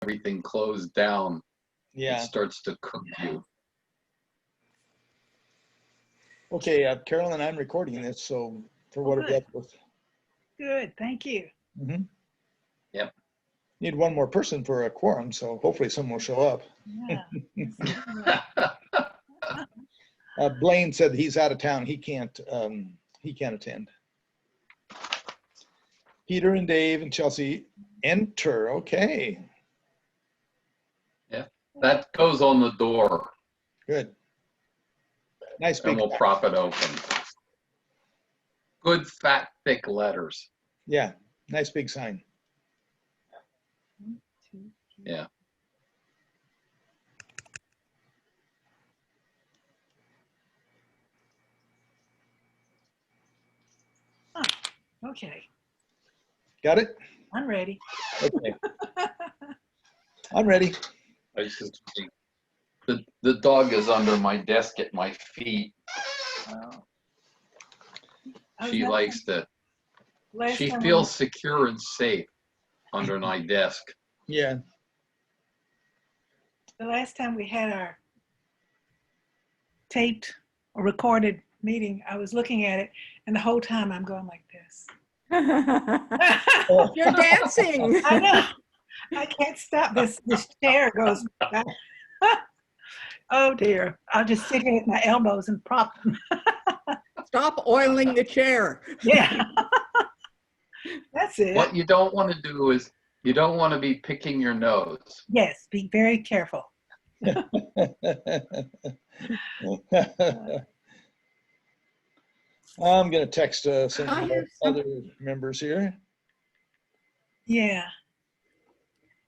everything closed down, Yeah. it starts to cook you. Okay, Carolyn, I'm recording this, so for what good. it's worth. Good, thank you. Mm-hmm. Yep. Need one more person for a quorum, so hopefully someone will show up. Yeah. Blaine said he's out of town. He can't attend. Peter and Dave and Chelsea enter. Okay, That goes on the door, good. Nice and big. we'll prop it open. Good, fat, thick letters. Yeah, nice big sign. Yeah. Okay, Got it? I'm ready. Okay. I'm ready. I just, the dog is under my desk at my feet. Well, I was She noticing likes to, last she time feels secure and safe under my desk. Yeah. the last time we had our taped or recorded meeting, I was looking at it, and the whole time I'm going like this. Oh, You're dancing. I know. I can't stop. This chair goes back. Oh dear. I'll just sit here with my elbows and prop them. Stop oiling the chair. Yeah. That's it. What you don't want to do is, you don't want to be picking your nose. Yes, be very careful. I'm going to text some I of have our other members here. Yeah.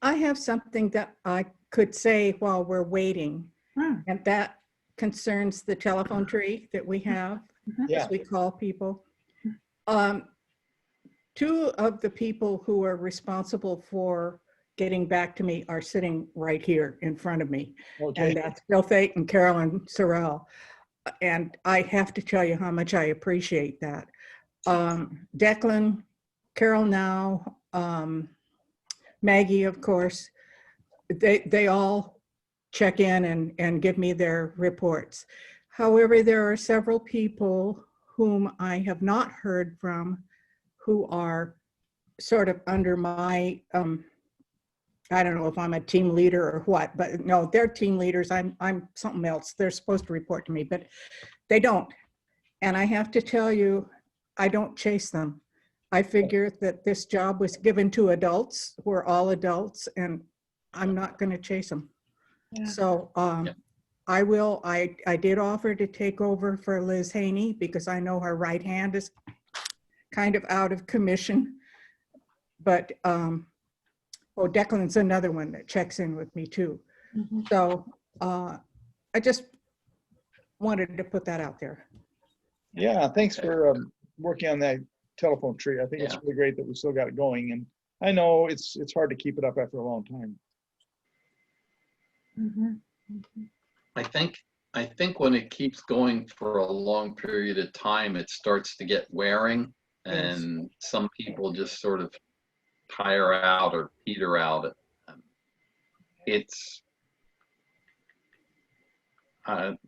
I have something that I could say while we're waiting, and that concerns the telephone tree that we have, Yeah. as we call people. Two of the people who are responsible for getting back to me are sitting right here in front of me. Okay. And that's Bill Thate and Carolyn Sorrell. And I have to tell you how much I appreciate that. Declan, Carol now, Maggie, of course, they all check in and give me their reports. However, there are several people whom I have not heard from who are sort of under my, I don't know if I'm a team leader or what, but no, they're team leaders. I'm something else. They're supposed to report to me, but they don't. And I have to tell you, I don't chase them. I figure that this job was given to adults. We're all adults, and I'm not going to chase them. Yeah. So I did offer to take over for Liz Haney because I know her right hand is kind of out of commission. But Declan's another one that checks in with me too. Mhm. So I just wanted to put that out there. Yeah, thanks for working on that telephone tree. I think it's Yeah. really great that we still got it going. And I know it's hard to keep it up after a long time. Mhm. Mhm. I think when it keeps going for a long period of time, it starts to get wearing, Yes. and some people just sort of tire out or peter out. It's Mhm.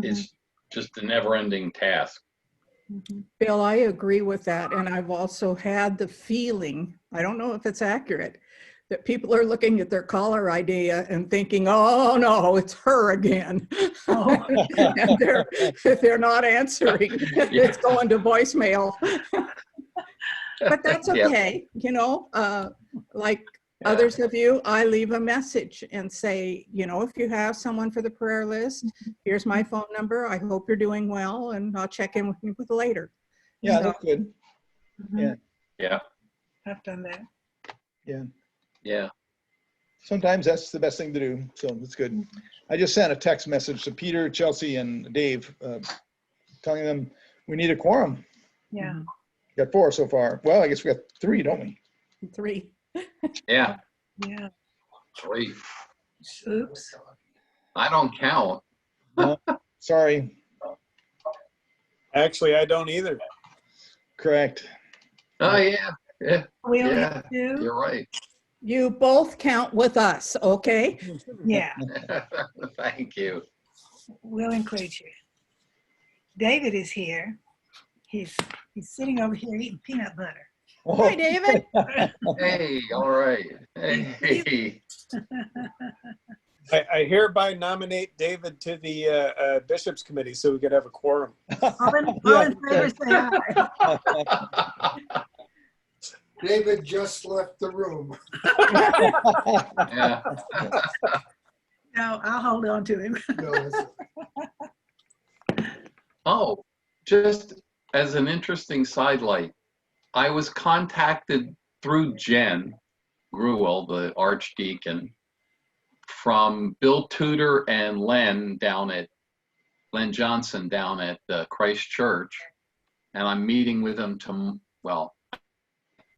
it's just a never-ending task. Mhm. Bill, I agree with that. And I've also had the feeling, I don't know if it's accurate, that people are looking at their caller ID and thinking, oh no, it's her again. Oh. And they're not answering. It's going to voicemail. But that's Yep. okay. You know, like Yeah. others of you, I leave a message and say, you know, if you have someone for the prayer list, here's my phone number. I hope you're doing well, and I'll check in with you later. Yeah, So- that's good. Mhm. Yeah. Yeah, I've done that. yeah. Sometimes that's the best thing to do. So it's good. I just sent a text message to Peter, Chelsea, and Dave telling them we need a quorum. Yeah. Got 4 so far. Well, I guess we got 3, don't we? 3. Yeah, Yeah. 3. Oops. I don't count. No, sorry. Actually, I don't either. Correct. Oh, yeah, yeah, We only Yeah. have 2. you're right. You both count with us, okay? Yeah, Thank you. we'll include you. David is here. He's sitting over here eating peanut butter. Hi, David. Hey, all right. Hey. I hereby nominate David to the Bishops Committee so we could have a quorum. All in favor, say aye. David just left the room. Yeah. No, I'll hold on to him. No, it's- Oh, just as an interesting sidelight, I was contacted through Jen Gruel, the Archdeacon, from Bill Tudor and Len Johnson down at Christ Church. And I'm meeting with them I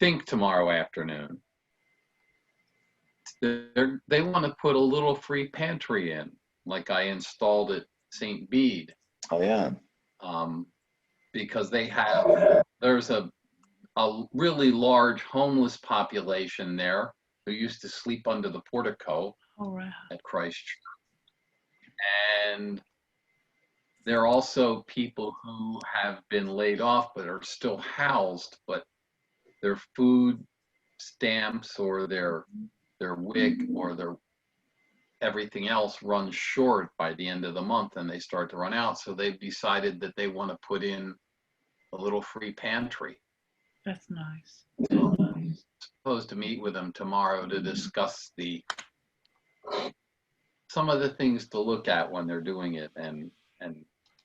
think tomorrow afternoon. They want to put a little free pantry in, like I installed at St. Bede. Oh, yeah. Because there's a really large homeless population there who used to sleep under the portico All right. at Christ Church. And there are also people who have been laid off but are still housed, but their food stamps or their WIC or their everything else runs short by the end of the month and they start to run out. So they've decided that they want to put in a little free pantry. That's nice. So I'm supposed to meet with them tomorrow to discuss some of the things to look at when they're doing it and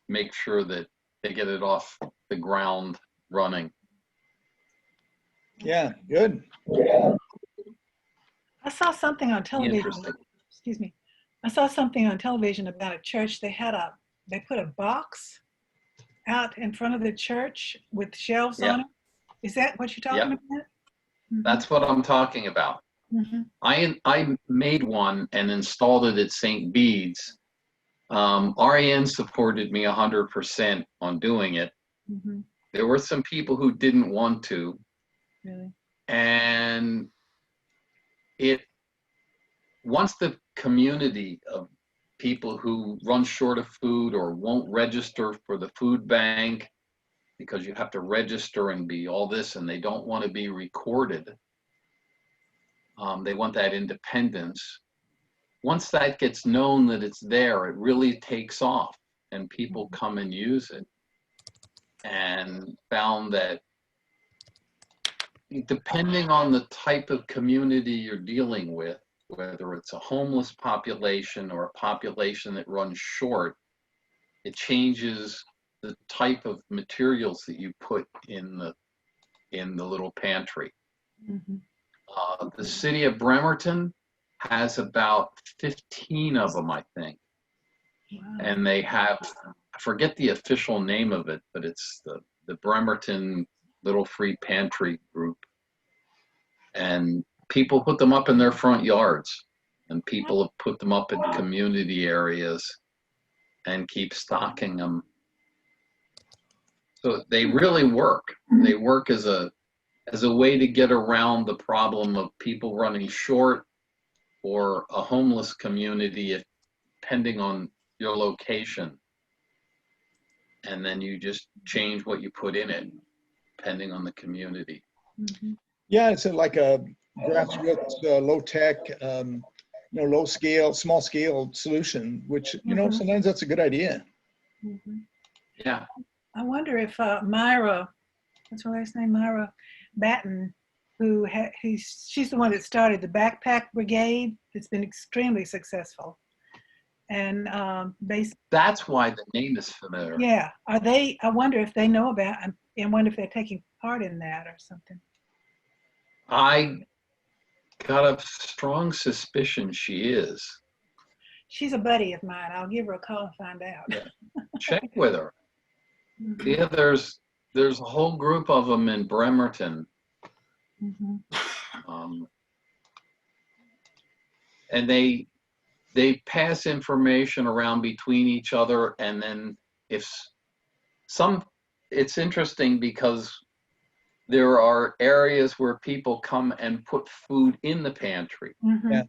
make sure that they get it off the ground running. Yeah, good. I saw something on television. Interesting. Excuse me. I saw something on television about a church. They put a box out in front of the church with shelves Yeah. on it. Is that what you're talking about? Mhm. That's what I'm talking about. Mhm. I made one and installed it at St. Bede's. RAN supported me 100% on doing it. Mhm. There were some people who didn't want to, Really? and once the community of people who run short of food or won't register for the food bank because you have to register and be all this, and they don't want to be recorded. They want that independence. Once that gets known that it's there, it really takes off and people come and use it, and found that depending on the type of community you're dealing with, whether it's a homeless population or a population that runs short, it changes the type of materials that you put in the little pantry. Mhm. The city of Bremerton has about 15 of them, I think. Wow. And they have, I forget the official name of it, but it's the Bremerton Little Free Pantry Group. And people put them up in their front yards, and people have put them up in community areas and keep stocking them. So they really work. They work as a way to get around the problem of people running short or a homeless community, depending on your location. And then you just change what you put in it, depending on the community. Mhm. Yeah, it's like a grassroots, low tech, low scale, small scale solution, which, Mhm. sometimes that's a good idea. Mhm. Yeah, I wonder if Myra, what's her last name, Myra Batten, she's the one that started the Backpack Brigade. It's been extremely successful. And that's why the name is familiar. yeah, I wonder if they know about, and wonder if they're taking part in that or something. I got a strong suspicion she is. She's a buddy of mine. I'll give her a call and find out. Check with her. Mhm. Yeah, there's a whole group of them in Bremerton. Mhm. And they pass information around between each other, and then it's interesting because there are areas where people come and put food in the pantry. Mhm. Yeah.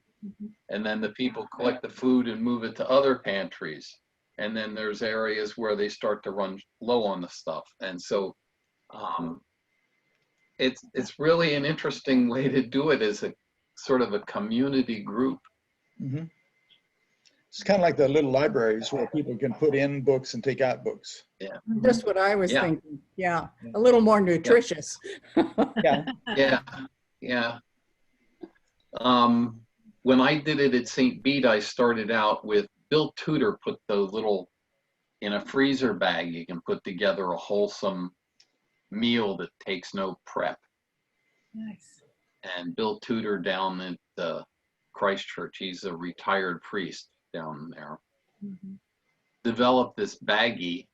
And then the people collect the food and move it to other pantries. And then there's areas where they start to run low on the stuff. And so it's really an interesting way to do it as a sort of a community group. Mhm. It's kind of like the little libraries where people can put in books and take out books. Mhm. Just what I was Yeah. thinking. Yeah, a little more nutritious. Yeah. Yeah, yeah. When I did it at St. Bede, I started out with Bill Tudor put the little, in a freezer bag, you can put together a wholesome meal that takes no prep. Nice. And Bill Tudor down at Christchurch, he's a retired priest down there, Mhm. developed this baggie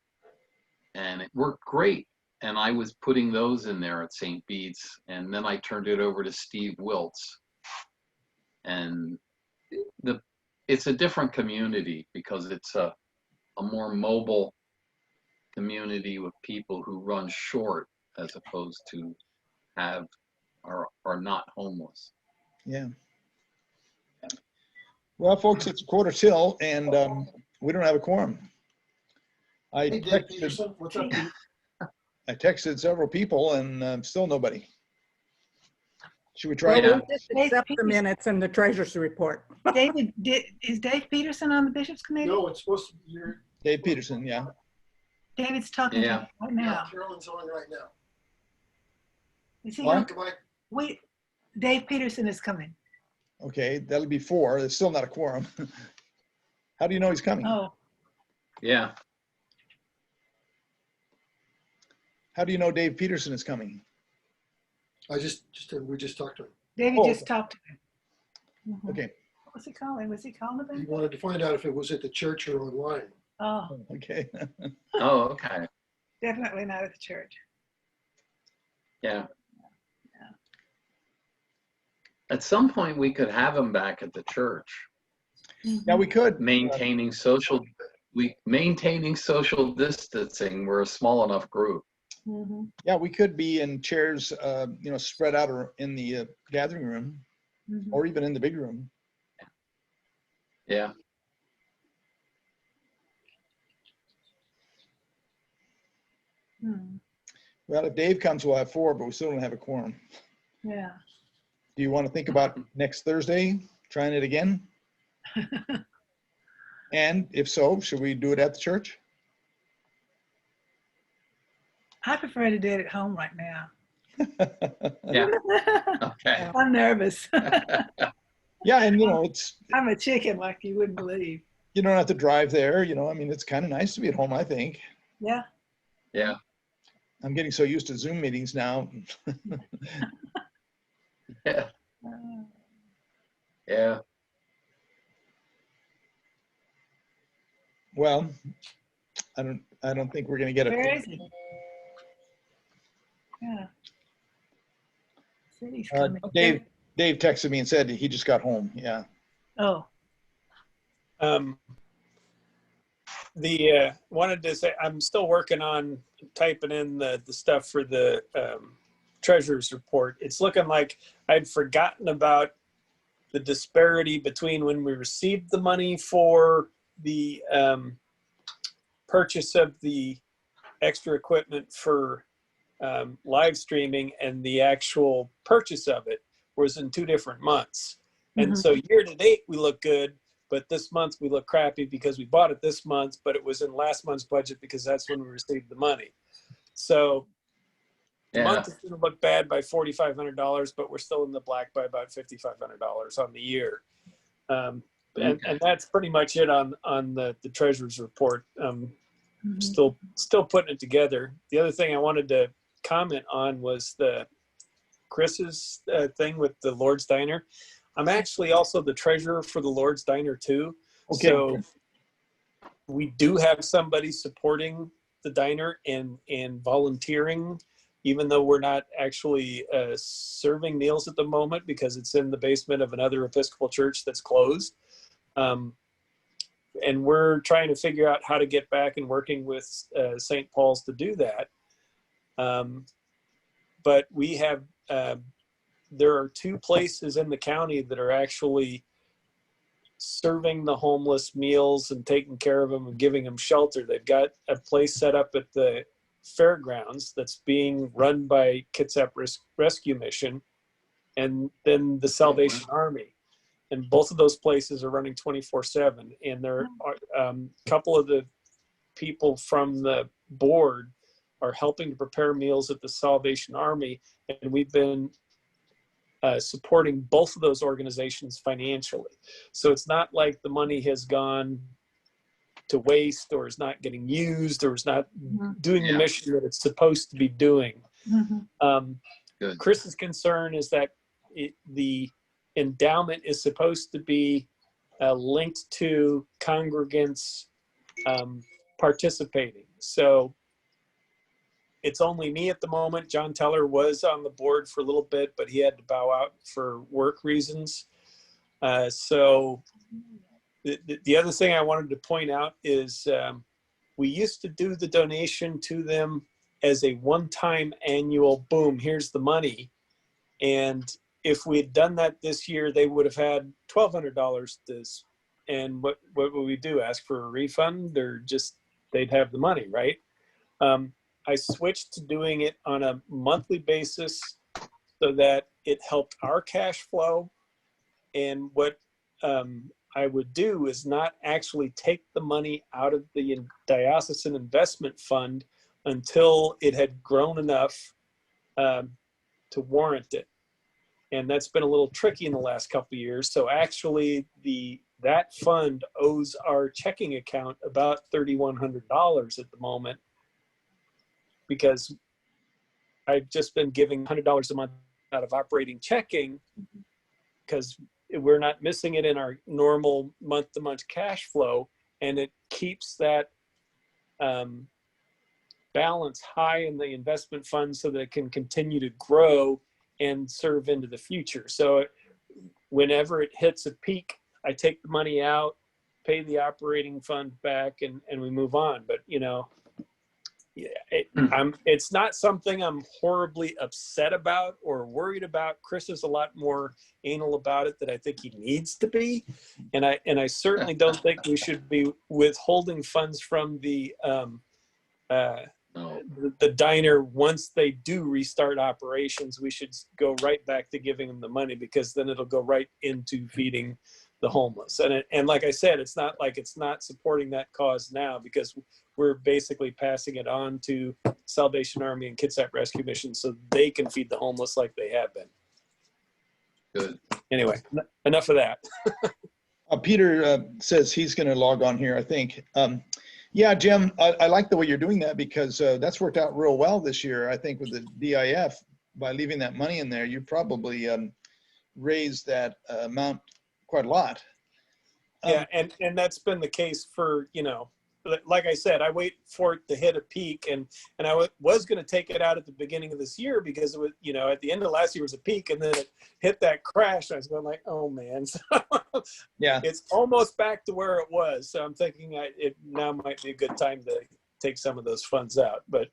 and it worked great. And I was putting those in there at St. Bede's, and then I turned it over to Steve Wiltz. And it's a different community because it's a more mobile community with people who run short as opposed to are not homeless. Yeah. Well, folks, it's 1:15 and we don't have a quorum. I Hey, Dave texted, Peterson, what's up? I texted several people and still nobody. Should we try? Well, Yeah. we'll just accept the minutes and the treasurer's report. David, is Dave Peterson on the Bishop's Committee? No, it's supposed to be your, Dave Peterson, yeah. David's talking to Yeah. me right now. Carolyn's on right now. Is he What? on? Come on. Wait, Dave Peterson is coming. Okay, that'll be 4. It's still not a quorum. How do you know he's coming? Oh, Yeah. How do you know Dave Peterson is coming? We just talked to him. David Oh, just okay. talked to me. Mhm. Okay, What was he calling? Was he calling He them? wanted to find out if it was at the church or online. Oh, okay. Oh, okay. definitely not at the church. Yeah. At some point, we could have him back at the church, Yeah, we could. maintaining social distancing. We're a small enough group. Mhm. Yeah, we could be in chairs, spread out in the gathering room Mhm. or even in the big room. Yeah. Hmm. Well, if Dave comes, we'll have 4, but we still don't have a quorum. Yeah. Do you want to think about next Thursday, trying it again? And if so, should we do it at the church? I prefer to do it at home right now. Yeah. Okay. I'm nervous. Yeah, and it's, I'm a chicken like you wouldn't believe. you don't have to drive there, I mean, it's kind of nice to be at home, I think. Yeah. Yeah. I'm getting so used to Zoom meetings now. Yeah. Uh, Yeah. Well, I don't think we're gonna get Where it. is he? Yeah. City's Uh, coming. Dave texted me and said he just got home. Yeah. Oh, Wanted to say, I'm still working on typing in the stuff for the treasurer's report. It's looking like I'd forgotten about the disparity between when we received the money for the purchase of the extra equipment for live streaming and the actual purchase of it was in 2 different months. And Mhm. so year to date, we look good, but this month we look crappy because we bought it this month, but it was in last month's budget because that's when we received the money. So the Yeah. month is going to look bad by $4,500, but we're still in the black by about $5,500 on the year. And that's pretty much it on the treasurer's report. mhm. Still putting it together. The other thing I wanted to comment on was the Chris's thing with the Lord's Diner. I'm actually also the treasurer for the Lord's Diner too. Okay. So we do have somebody supporting the diner and volunteering, even though we're not actually serving meals at the moment because it's in the basement of another Episcopal church that's closed. And we're trying to figure out how to get back and working with St. Paul's to do that. but we have, there are 2 places in the county that are actually serving the homeless meals and taking care of them and giving them shelter. They've got a place set up at the fairgrounds that's being run by Kitsap Rescue Mission and then the Salvation Army. And both of those places are running 24/7. And there are a couple of the people from the board are helping to prepare meals at the Salvation Army. And we've been supporting both of those organizations financially. So it's not like the money has gone to waste or is not getting used or is not doing the mission that it's supposed to be doing. Good. Chris's concern is that the endowment is supposed to be linked to congregants participating. So it's only me at the moment. John Teller was on the board for a little bit, but he had to bow out for work reasons. So the other thing I wanted to point out is we used to do the donation to them as a one-time annual, boom, here's the money. And if we had done that this year, they would have had $1,200 this. And what would we do? Ask for a refund, or just they'd have the money, right? I switched to doing it on a monthly basis so that it helped our cash flow. And what I would do is not actually take the money out of the diocesan investment fund until it had grown enough to warrant it. And that's been a little tricky in the last couple of years. So actually that fund owes our checking account about $3,100 at the moment, because I've just been giving $100 a month out of operating checking because we're not missing it in our normal month-to-month cash flow, and it keeps that balance high in the investment fund so that it can continue to grow and serve into the future. So whenever it hits a peak, I take the money out, pay the operating fund back, and we move on. But, you know, it's not something I'm horribly upset about or worried about. Chris is a lot more anal about it than I think he needs to be. And I certainly don't think we should be withholding funds from the diner. Once they do restart operations, we should go right back to giving them the money, because then it'll go right into feeding the homeless. And like I said, it's not like it's not supporting that cause now, because we're basically passing it on to Salvation Army and Kitsap Rescue Mission so they can feed the homeless like they have been. Good. Anyway, enough of that. Peter says he's going to log on here, I think. Yeah, Jim, I like the way you're doing that, because that's worked out real well this year. I think with the DIF, by leaving that money in there, you probably raised that amount quite a lot. Yeah, and that's been the case for, you know, like I said, I wait for it to hit a peak, and I was going to take it out at the beginning of this year, because it was, you know, at the end of last year was a peak, and then it hit that crash. And I was going like, oh man. So yeah, it's almost back to where it was. So I'm thinking it now might be a good time to take some of those funds out. But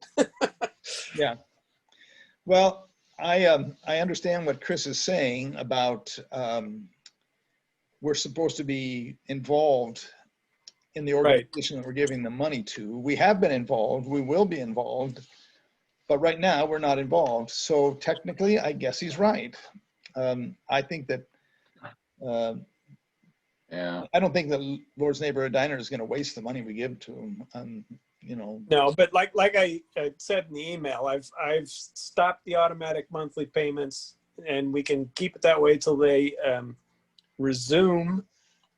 yeah. Well, I understand what Chris is saying about we're supposed to be involved in the organization that we're giving the money to. We have been involved, we will be involved, but right now we're not involved. So technically, I guess he's right. I think that, Yeah. I don't think the Lord's Neighborhood Diner is going to waste the money we give to him. You know. no, but like I said in the email, I've stopped the automatic monthly payments, and we can keep it that way till they resume.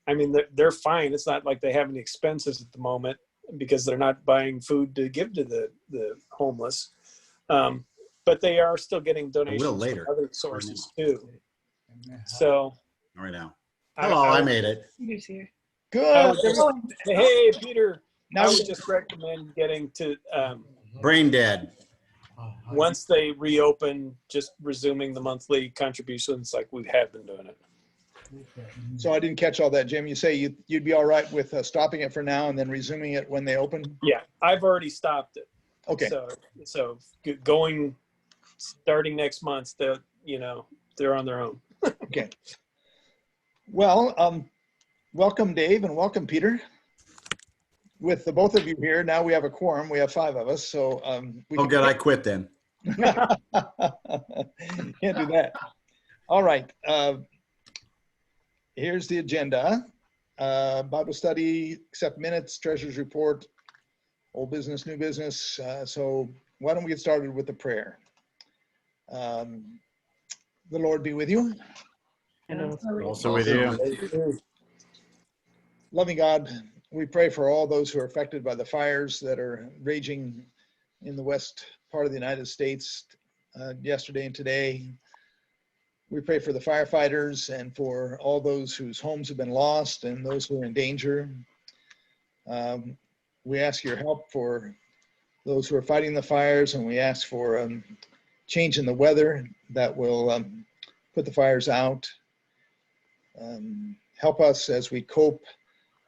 I mean, they're fine. It's not like they have any expenses at the moment, because they're not buying food to give to the homeless. But they are still getting donations from other sources too. So right now. Hello, I made it. Peter's here. Good. Hey, Peter. Now I would just recommend getting to Brain dead. once they reopen, just resuming the monthly contributions like we have been doing it. So I didn't catch all that, Jim. You say you'd be all right with stopping it for now and then resuming it when they open? Yeah, I've already stopped it. Okay. So going starting next month, they're on their own. Okay. Well, welcome Dave and welcome Peter. With the both of you here, now we have a quorum. We have 5 of us, so we Oh, can good. I quit then. can't do that. All right. Here's the agenda. Bible study, accept minutes, treasurer's report, old business, new business. So why don't we get started with the prayer? The Lord be with you. Also with you. Loving God, we pray for all those who are affected by the fires that are raging in the west part of the United States yesterday and today. We pray for the firefighters and for all those whose homes have been lost and those who are in danger. We ask your help for those who are fighting the fires, and we ask for change in the weather that will put the fires out. Help us as we cope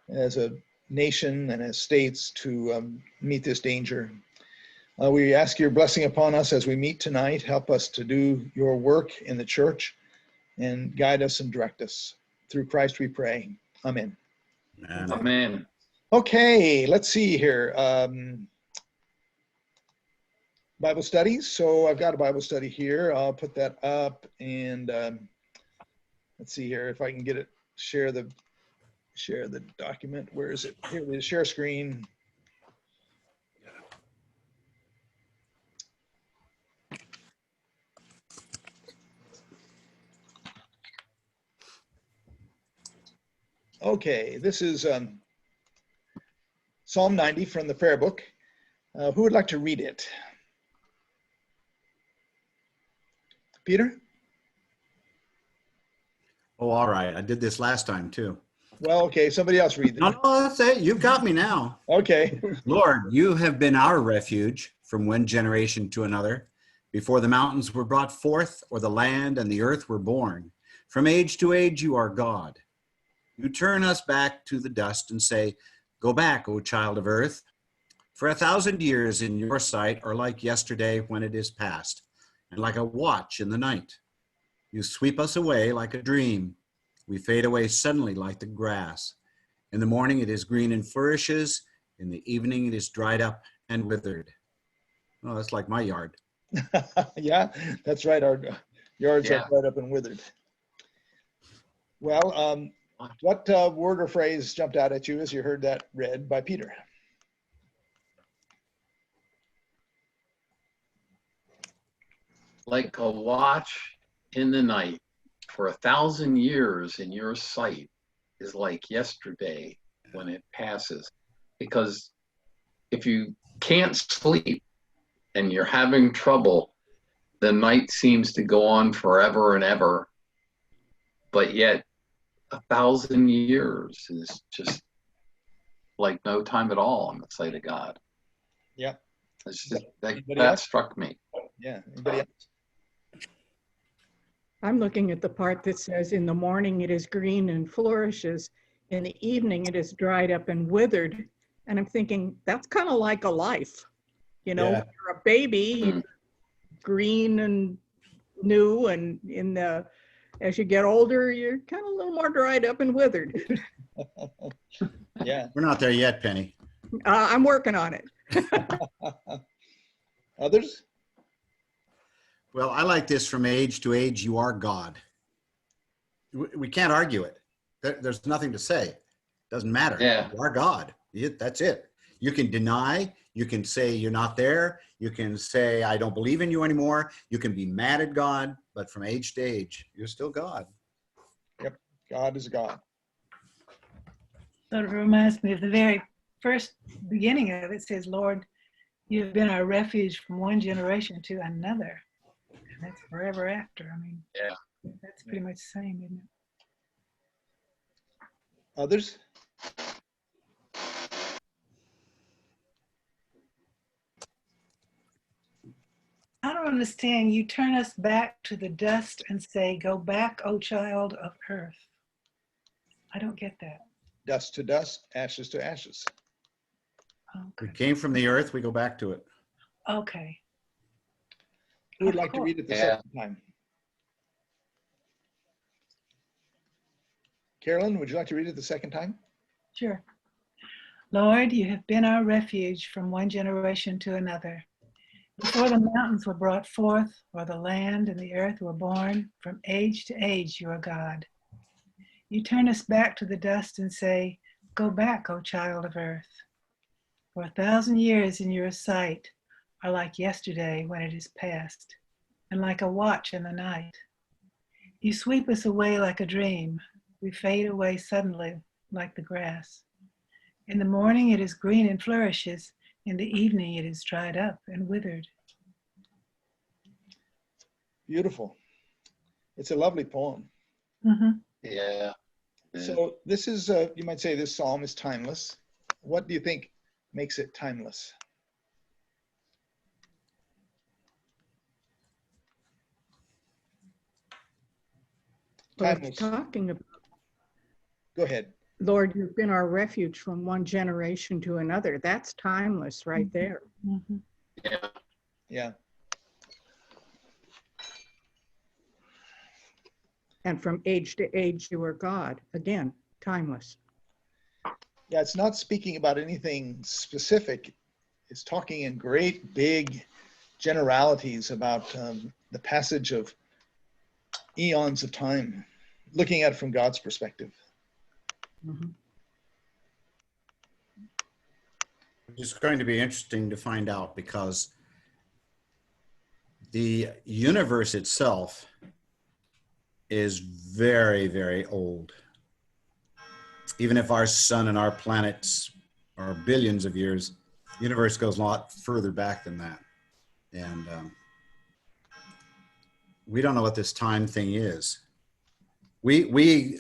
as a nation and as states to meet this danger. We ask your blessing upon us as we meet tonight. Help us to do your work in the church and guide us and direct us. Through Christ we pray. Amen. Man. Amen. Okay, let's see here. Bible studies. So I've got a Bible study here. I'll put that up and let's see here if I can get it, share the document. Where is it? Here it is, share screen. Okay, this is Psalm 90 from the prayer book. Who would like to read it? Peter? Oh, all right. I did this last time too. Well, okay, somebody else read No, it. no, that's it. You've got me now. Okay. Lord, you have been our refuge from one generation to another. Before the mountains were brought forth, or the land and the earth were born, from age to age you are God. You turn us back to the dust and say, go back, O child of earth. For 1,000 years in your sight are like yesterday when it is past, and like a watch in the night. You sweep us away like a dream. We fade away suddenly like the grass. In the morning it is green and flourishes. In the evening it is dried up and withered. Oh, that's like my yard. Yeah, that's right. Our yards Yeah. are right up and withered. Well, what word or phrase jumped out at you as you heard that read by Peter? Like a watch in the night for 1,000 years in your sight is like yesterday when it passes. Because if you can't sleep and you're having trouble, the night seems to go on forever and ever. But yet 1,000 years is just like no time at all in the sight of God. Yep. It's just, that Anybody else? struck me. Yeah. Anybody else? I'm looking at the part that says, in the morning it is green and flourishes. In the evening it is dried up and withered. And I'm thinking, that's kind of like a life. You know, Yeah. when you're a baby, Hmm. you're green and new, and as you get older, you're kind of a little more dried up and withered. Yeah. We're not there yet, Penny. I'm working on it. Others? Well, I like this from age to age, you are God. We can't argue it. There's nothing to say. Doesn't matter. Yeah. You are God. That's it. You can deny. You can say you're not there. You can say, I don't believe in you anymore. You can be mad at God, but from age to age, you're still God. God is God. So it reminds me of the very first beginning of it. Says, Lord, you've been our refuge from one generation to another. And that's forever after. I mean, Yeah. that's pretty much the same, isn't it? Others? I don't understand. You turn us back to the dust and say, go back, O child of earth. I don't get that. Dust to dust, ashes to ashes. We Okay. came from the earth. We go back to it. Okay. Who would Of like to course. read it the Yeah. second time? Carolyn, would you like to read it the second time? Sure. Lord, you have been our refuge from one generation to another. Before the mountains were brought forth, or the land and the earth were born, from age to age you are God. You turn us back to the dust and say, go back, O child of earth. For 1,000 years in your sight are like yesterday when it is past, and like a watch in the night. You sweep us away like a dream. We fade away suddenly like the grass. In the morning it is green and flourishes. In the evening it is dried up and withered. Beautiful. It's a lovely poem. Mhm. Yeah. Yeah. So this is, you might say this psalm is timeless. What do you think makes it timeless? Well, it's Timeless. talking about, Go ahead. Lord, you've been our refuge from one generation to another. That's timeless right there. Mhm. Yeah. Yeah. And from age to age, you are God. Again, timeless. Yeah, it's not speaking about anything specific. It's talking in great big generalities about the passage of eons of time, looking at it from God's perspective. Mhm. It's going to be interesting to find out because the universe itself is very, very old. Even if our sun and our planets are billions of years, the universe goes a lot further back than that. And we don't know what this time thing is. We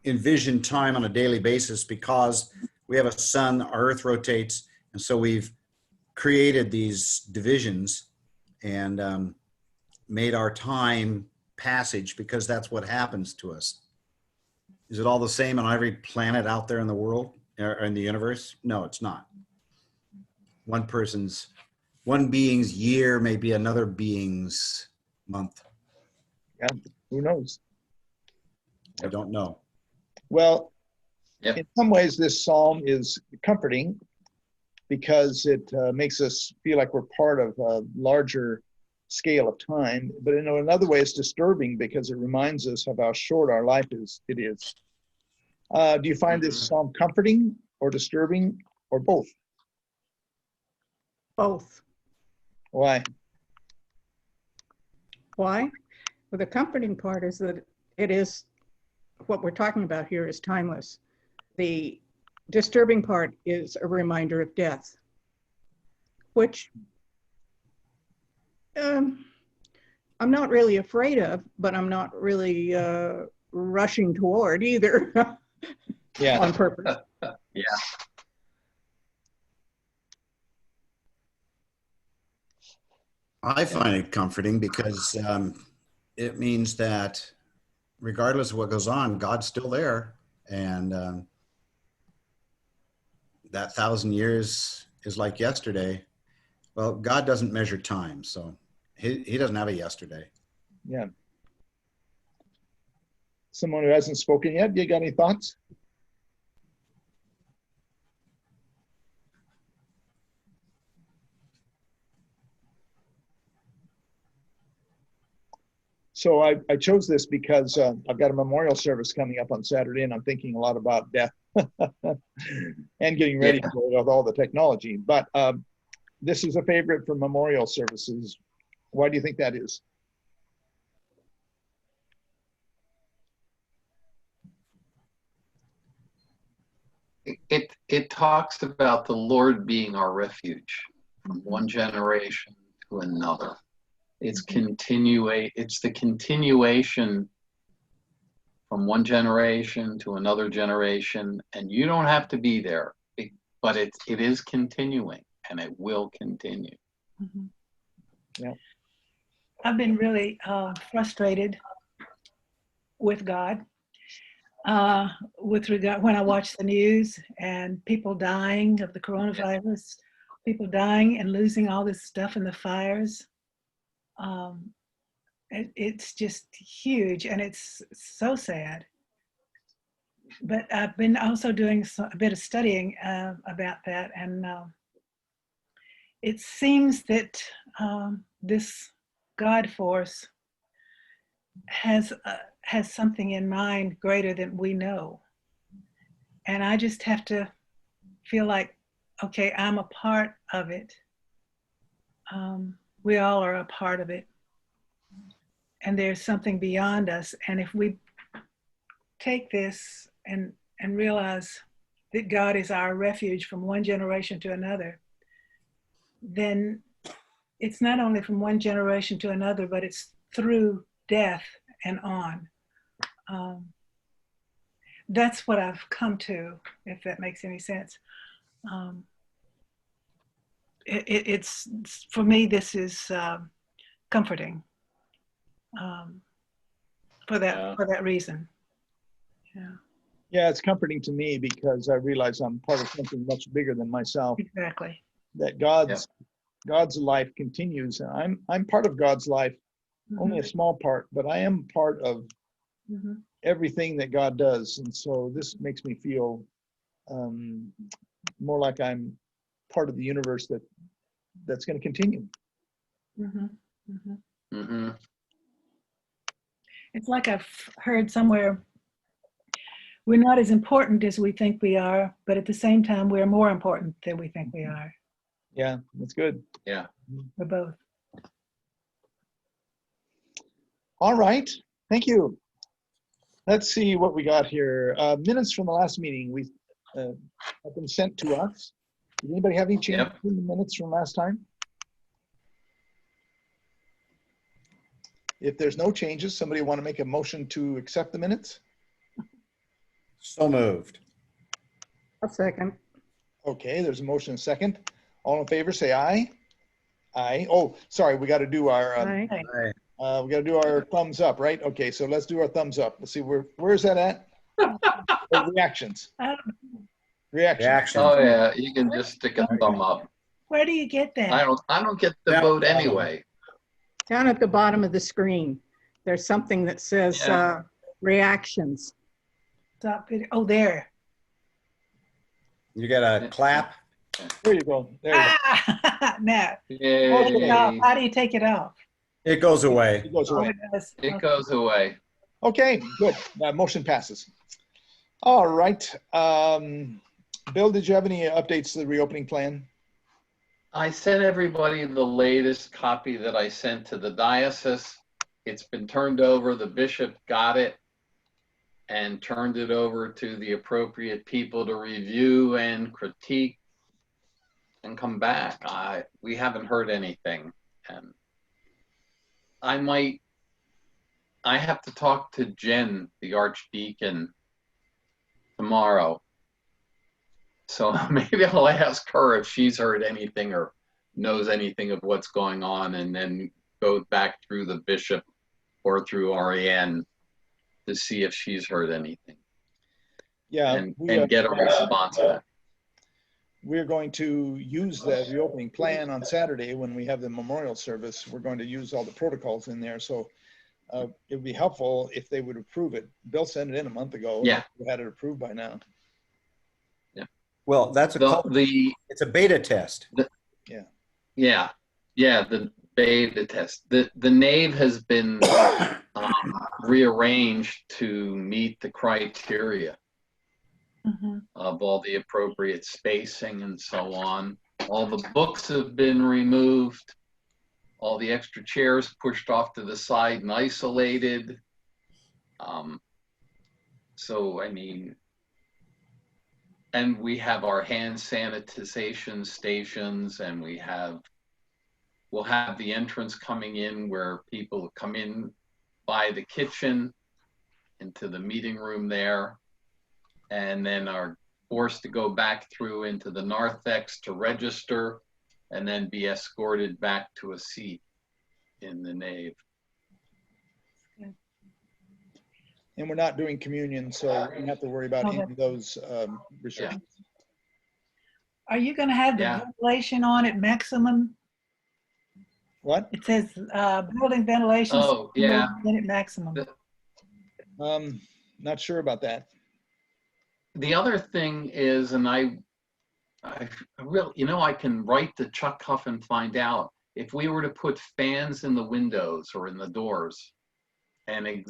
envision time on a daily basis because we have a sun, our Earth rotates, and so we've created these divisions and made our time passage because that's what happens to us. Is it all the same on every planet out there in the world or in the universe? No, it's not. One being's year may be another being's month. Yeah, who knows? I don't know. Well, Yep. in some ways, this psalm is comforting because it makes us feel like we're part of a larger scale of time. But in another way, it's disturbing because it reminds us of how short our life is. It is. Do you find this psalm comforting or disturbing or both? Both. Why? Why? Well, the comforting part is that it is, what we're talking about here is timeless. The disturbing part is a reminder of death, which I'm not really afraid of, but I'm not really rushing toward either Yeah. on purpose. Yeah. I find it comforting because it means that regardless of what goes on, God's still there. And that 1,000 years is like yesterday. Well, God doesn't measure time, so he doesn't have a yesterday. Yeah. Someone who hasn't spoken yet, you got any thoughts? So I chose this because I've got a memorial service coming up on Saturday, and I'm thinking a lot about death and getting ready Yeah. for it with all the technology. But this is a favorite for memorial services. Why do you think that is? It talks about the Lord being our refuge from one generation to another. It's the continuation from one generation to another generation, and you don't have to be there, but it is continuing, and it will continue. Mhm. Yeah. I've been really frustrated with God with regard when I watch the news and people dying of the coronavirus, people dying and losing all this stuff in the fires. It's just huge, and it's so sad. But I've been also doing a bit of studying about that, and it seems that this God force has something in mind greater than we know, and I just have to feel like, okay, I'm a part of it. We all are a part of it, and there's something beyond us. And if we take this and realize that God is our refuge from one generation to another, then it's not only from one generation to another, but it's through death and on. That's what I've come to, if that makes any sense. It's for me, this is comforting for that reason. Yeah, Yeah, it's comforting to me because I realize I'm part of something much bigger than myself. exactly. That God's life continues. I'm part of God's life, only a small part, but I am part of everything that God does, and so this makes me feel more like I'm part of the universe that's going to continue. It's like I've heard somewhere, we're not as important as we think we are, but at the same time, we're more important than we think we are. Yeah, that's good. Yeah. We're both. All right, thank you. Let's see what we got here. Minutes from the last meeting have been sent to us. Did anybody have any changes in the minutes from last time? If there's no changes, somebody want to make a motion to accept the minutes? So moved. A second. Okay, there's a motion and a second. All in favor, say aye. Aye. Oh, sorry, we got to do our Aye. we got to do our thumbs up, right? Okay, so let's do our thumbs up. Let's see where's that at? Oh, reactions. Reactions. Oh yeah, you can just stick a thumb up. Where do you get that? I don't get the vote anyway. Down at the bottom of the screen, there's something that says reactions. Stop video. Oh, there. You got a clap. There you go. There you go. Now, Yay. how do you take it off? It goes away. It goes Oh, away. it does. It goes away. Okay, good. Motion passes. All right. Bill, did you have any updates to the reopening plan? I sent everybody the latest copy that I sent to the diocese. It's been turned over. The bishop got it and turned it over to the appropriate people to review and critique and come back. We haven't heard anything. And I have to talk to Jen, the Archdeacon, tomorrow. So maybe I'll ask her if she's heard anything or knows anything of what's going on, and then go back through the bishop or through REN to see if she's heard anything. Yeah. And get a response back. We're going to use the reopening plan on Saturday when we have the memorial service. We're going to use all the protocols in there. So it would be helpful if they would approve it. Bill sent it in a month ago. Yeah. We had it approved by now. Well, that's it's a beta test. The beta test. The nave has been rearranged to meet the criteria of all the appropriate spacing and so on. All the books have been removed. All the extra chairs pushed off to the side and isolated. So, I mean, and we have our hand sanitization stations, and we'll have the entrance coming in where people come in by the kitchen into the meeting room there, and then are forced to go back through into the narthex to register, and then be escorted back to a seat in the nave. And we're not doing communion, so we don't have to worry about any of those restrictions. Are you going to have the ventilation on at maximum? What? It says, building ventilation. Oh, yeah. Minute maximum. Not sure about that. The other thing is, and I really, I can write to Chuck Huff and find out if we were to put fans in the windows or in the doors and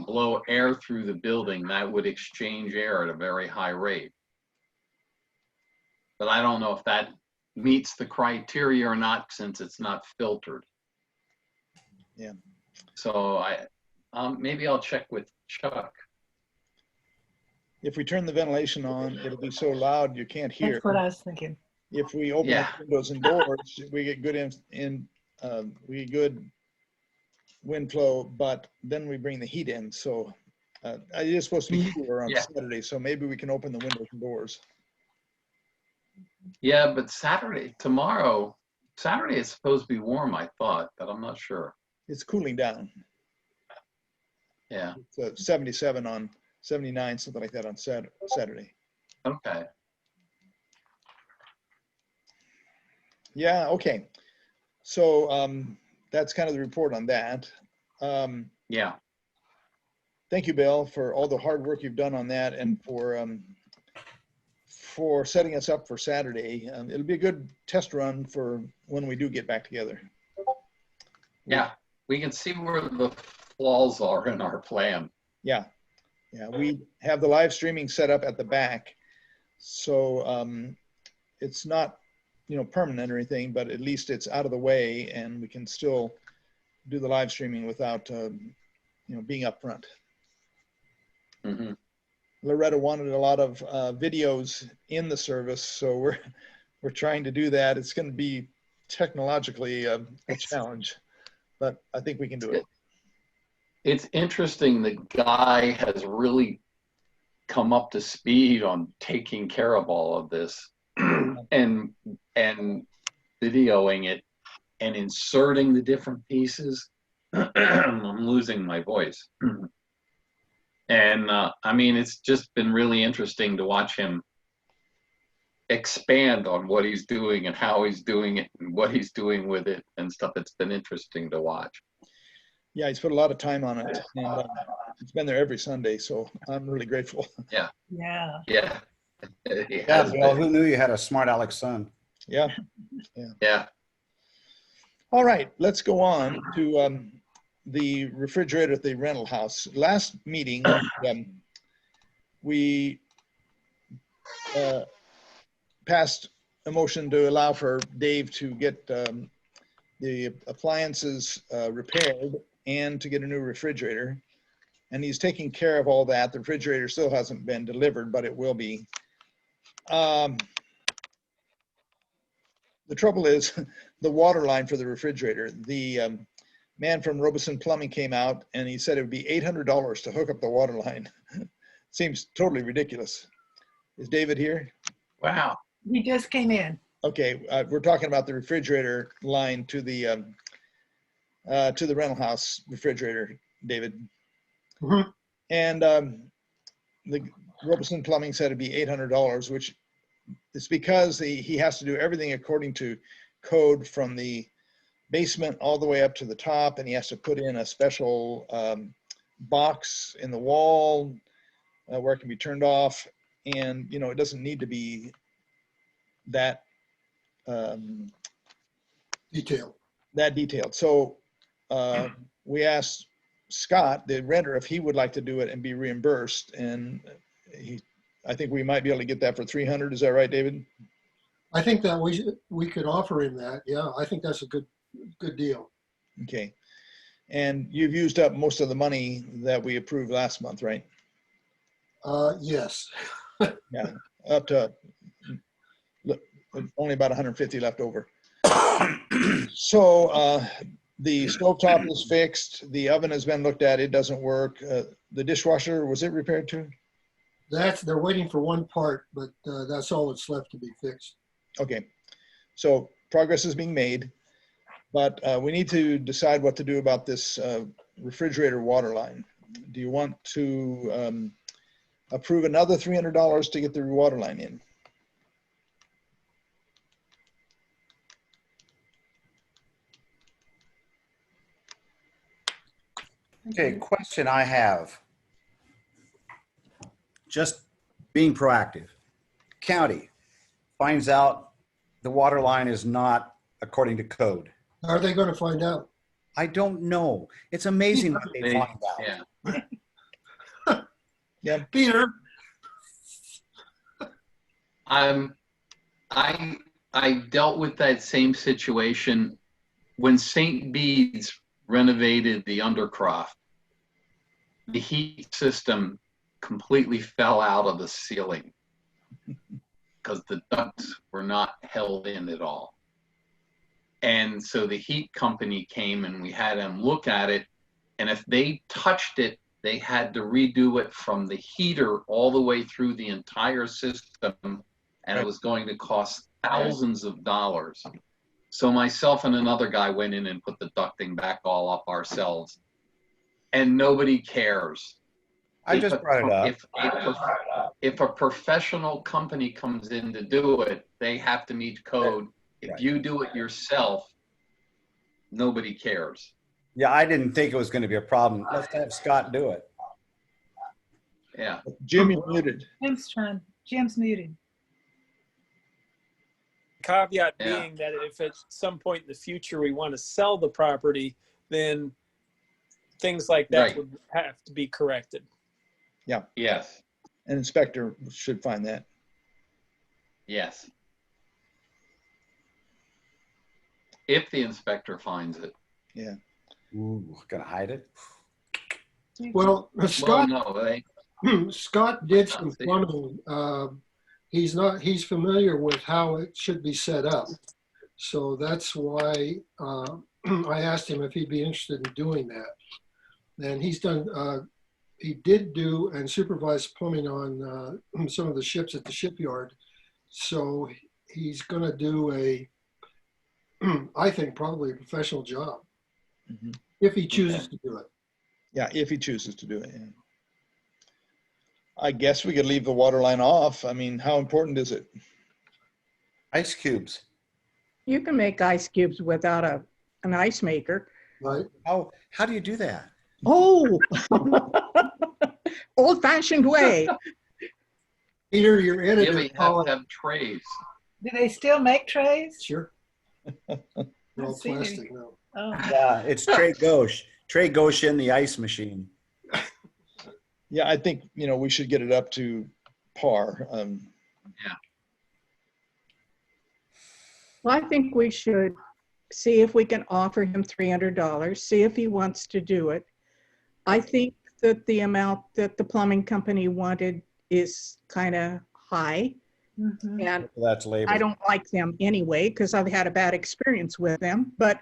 blow air through the building, that would exchange air at a very high rate. But I don't know if that meets the criteria or not, since it's not filtered. Yeah. So maybe I'll check with Chuck. If we turn the ventilation on, it'll be so loud you can't hear. That's what I was thinking. If we open Yeah. the windows and doors, we get good we get good wind flow, but then we bring the heat in. So it is supposed to be cooler on Yeah. Saturday, so maybe we can open the windows and doors. Yeah, but Saturday is supposed to be warm, I thought, but I'm not sure. It's cooling down. Yeah, It's 77 on 79, something like that on Saturday. okay. Yeah, okay. So that's kind of the report on that. Yeah, Thank you, Bill, for all the hard work you've done on that and for setting us up for Saturday. It'll be a good test run for when we do get back together. yeah. We can see where the flaws are in our plan. Yeah, yeah. We have the live streaming set up at the back, so it's not, permanent or anything, but at least it's out of the way, and we can still do the live streaming without, being up front. Mhm. Loretta wanted a lot of videos in the service, so we're trying to do that. It's going to be technologically a challenge, but I think we can do it. It's interesting, the guy has really come up to speed on taking care of all of this and videoing it and inserting the different pieces. I'm losing my voice. And it's just been really interesting to watch him expand on what he's doing and how he's doing it and what he's doing with it and stuff. It's been interesting to watch. Yeah, he's put a lot of time on it, and it's been there every Sunday, so I'm really grateful. Yeah. Yeah. He Yeah, has Bill, been. who knew you had a smart aleck son? Yeah. Yeah. All right, let's go on to the refrigerator at the rental house. Last meeting, we passed a motion to allow for Dave to get the appliances repaired and to get a new refrigerator. And he's taking care of all that. The refrigerator still hasn't been delivered, but it will be. The trouble is the water line for the refrigerator. The man from Robeson Plumbing came out and he said it would be $800 to hook up the water line. Seems totally ridiculous. Is David here? Wow. He just came in. Okay, we're talking about the refrigerator line to the rental house refrigerator, David. Mhm. And the Robeson Plumbing said it'd be $800, which is because he has to do everything according to code from the basement all the way up to the top, and he has to put in a special box in the wall where it can be turned off, and it doesn't need to be that Detail. detailed. So we asked Scott, the renter, if he would like to do it and be reimbursed, and I think we might be able to get that for $300. Is that right, David? I think that we could offer him that. Yeah, I think that's a good deal. Okay. And you've used up most of the money that we approved last month, right? Yes. Yeah, up to only about 150 left over. So the stovetop is fixed. The oven has been looked at. It doesn't work. The dishwasher, was it repaired too? They're waiting for one part, but that's all that's left to be fixed. Okay. So progress is being made, but we need to decide what to do about this refrigerator water line. Do you want to approve another $300 to get the water line in? Okay, question I have. Just being proactive. County finds out the water line is not according to code. How are they going to find out? I don't know. It's amazing what they find out. Yeah. Peter, I dealt with that same situation when St. Bede's renovated the Undercroft. The heat system completely fell out of the ceiling because the ducts were not held in at all. And so the heat company came and we had them look at it. And if they touched it, they had to redo it from the heater all the way through the entire system. And it was going to cost thousands of dollars. So myself and another guy went in and put the ducting back all up ourselves. And nobody cares. I just brought it up. If a professional company comes in to do it, they have to meet code. If Right. you do it yourself, nobody cares. Yeah, I didn't think it was going to be a problem. Let's have Scott do it. Yeah. Jim, you're muted. Jim's muted. Caveat Yeah. being that if at some point in the future we want to sell the property, then things like that Right. would have to be corrected. Yes. An inspector should find that. Yes. If the inspector finds it. Yeah. Ooh, gonna hide it? well, Well, Scott, no, they, Scott did some plumbing. He's familiar with how it should be set up. So that's why I asked him if he'd be interested in doing that. And he did do and supervise plumbing on some of the ships at the shipyard. So he's going to do I think probably a professional job Mhm. if he chooses to do it. Yeah, if he chooses to do it. Yeah. I guess we could leave the water line off. I mean, how important is it? Ice cubes. You can make ice cubes without an ice maker. Right? How do you do that? Oh, old fashioned way. Peter, your yeah, editor, but you have to have trays. Do they still make trays? sure. They're all I've seen it. plastic now. Oh, Yeah, it's Trey Gauche. Trey Gauche in the ice machine. Yeah, I think, we should get it up to par. Well, I think we should see if we can offer him $300, see if he wants to do it. I think that the amount that the plumbing company wanted is kind of high. mhm. And That's labor. I don't like them anyway, because I've had a bad experience with them. But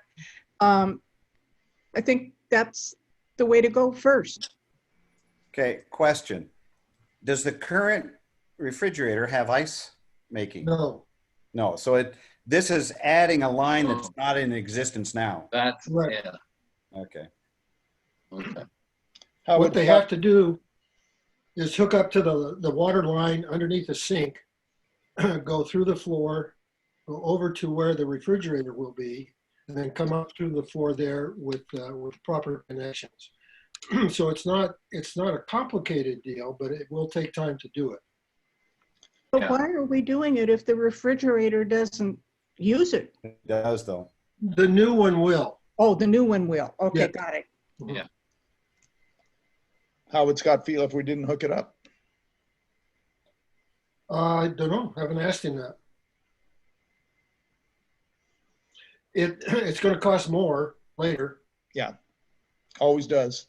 I think that's the way to go first. Okay, question. Does the current refrigerator have ice making? No, No, so this is adding a line that's not in existence now. That's, Right. yeah. Okay. Okay. How what would they have to do is hook up to the water line underneath the sink, go through the floor, go over to where the refrigerator will be, and then come up through the floor there with proper connections. So it's not a complicated deal, but it will take time to do it. But Yeah. why are we doing it if the refrigerator doesn't use it? It does though. The new one will. Oh, the new one will. Okay, Yeah. got it. How would Scott feel if we didn't hook it up? I don't know. Haven't asked him that. It's going to cost more later, Always does.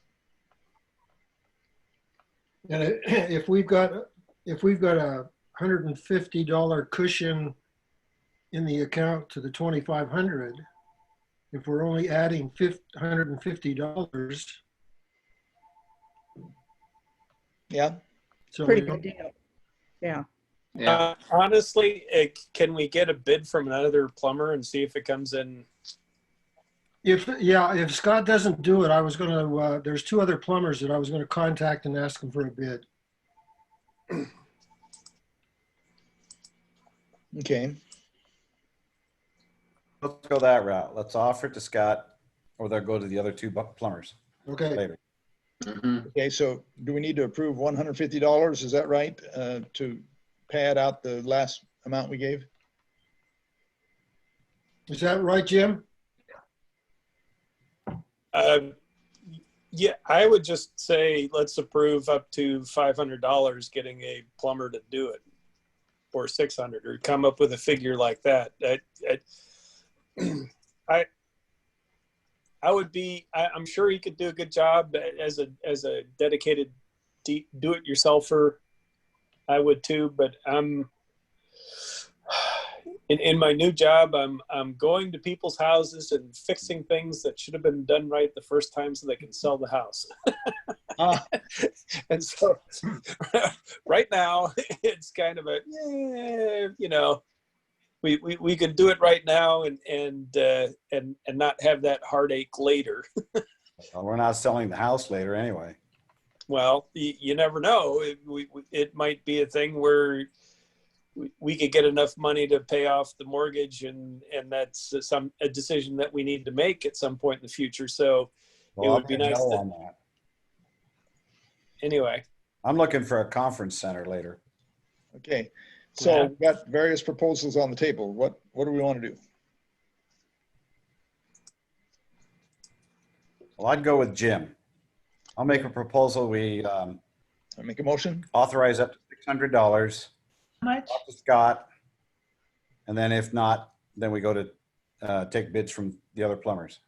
and if we've got a $150 cushion in the account to the 2,500, if we're only adding $150, Yeah. so Pretty we good don't- deal. Yeah. Yeah. Honestly, can we get a bid from another plumber and see if it comes in? If Scott doesn't do it, I was going to. There's two other plumbers that I was going to contact and ask them for a bid. Okay. Let's go that route. Let's offer it to Scott, or they'll go to the other two plumbers Okay. later. Mhm. Okay, so do we need to approve $150? Is that right? To pad out the last amount we gave? Is that right, Jim? Yeah, I would just say let's approve up to $500 getting a plumber to do it, or 600, or come up with a figure like that. I'm sure he could do a good job as a dedicated do-it-yourselfer. I would too, but in my new job, I'm going to people's houses and fixing things that should have been done right the first time so they can sell the house. Ah, And so right now it's kind of we can do it right now and not have that heartache later. Well, we're not selling the house later anyway. Well, you never know. It might be a thing where we could get enough money to pay off the mortgage, and that's a decision that we need to make at some point in the future. So Well, it I'll would be get nice no to, on that. anyway. I'm looking for a conference center later. okay. So Yeah. we've got various proposals on the table. What do we want to do? Well, I'd go with Jim. I'll make a proposal. We I make a motion? authorize up to $600 How much? up to Scott. And then if not, then we go to take bids from the other plumbers.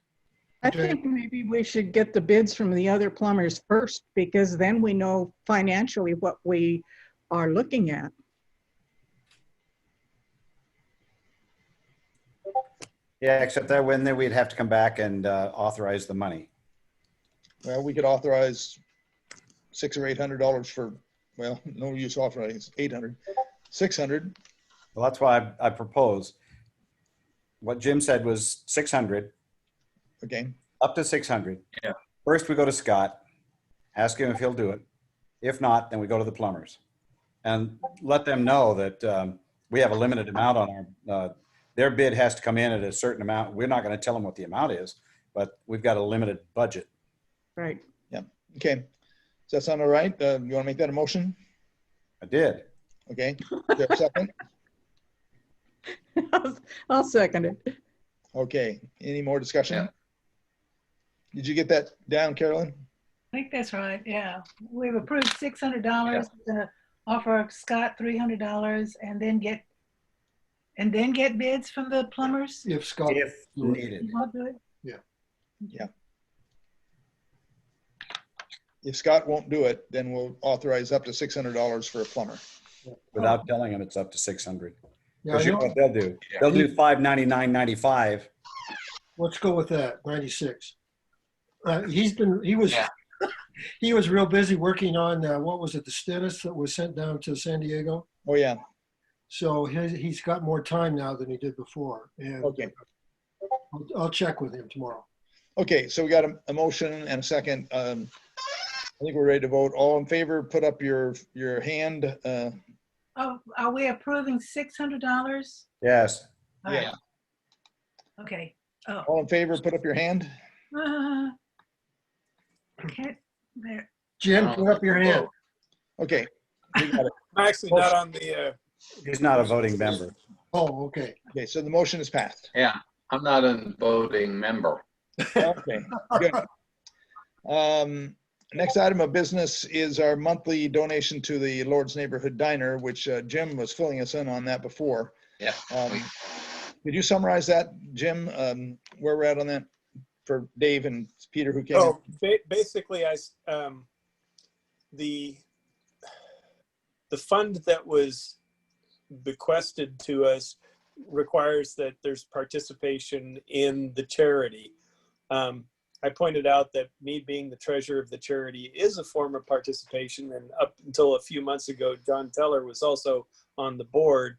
I Okay. think maybe we should get the bids from the other plumbers first, because then we know financially what we are looking at. Yeah, except that when then we'd have to come back and authorize the money. Well, we could authorize $600 or $800 for, well, no use authorizing 800, 600. Well, that's why I proposed. What Jim said was 600, Okay, up to 600. Yeah. First, we go to Scott, ask him if he'll do it. If not, then we go to the plumbers and let them know that we have a limited amount on our, their bid has to come in at a certain amount. We're not going to tell them what the amount is, but we've got a limited budget. Right. okay. Does that sound all right? You want to make that a motion? I did. Okay, is there a second? I'll second it. Okay, any more discussion? Yeah. Did you get that down, Carolyn? I think that's right, yeah. We've approved $600. We're gonna offer Scott $300 and then get bids from the plumbers? If Scott. If needed. You want to do it? If Scott won't do it, then we'll authorize up to $600 for a plumber. Without telling them it's up to 600. Yeah, I Because you know know. what they'll do? They'll do $599.95. Let's go with that, 96. He was, Yeah. he was real busy working on, what was it, the Stennis that was sent down to San Diego? Oh, yeah, So he's got more time now than he did before. And okay. I'll check with him tomorrow. Okay, so we got a motion and a second. I think we're ready to vote. All in favor, put up your hand. Oh, are we approving $600? Yes. All Yeah. right. Okay. Oh. All in favor, put up your hand. Okay, there. Jim, put up your hand. Okay, we got it. I'm actually not on the, He's not a voting member. Oh, okay. Okay, so the motion is passed. Yeah, I'm not a voting member. Okay, good. Next item of business is our monthly donation to the Lord's Neighborhood Diner, which Jim was filling us in on that before. Yeah. Could you summarize that, Jim, where we're at on that for Dave and Peter who came? oh, basically the fund that was bequested to us requires that there's participation in the charity. I pointed out that me being the treasurer of the charity is a form of participation, and up until a few months ago, John Teller was also on the board.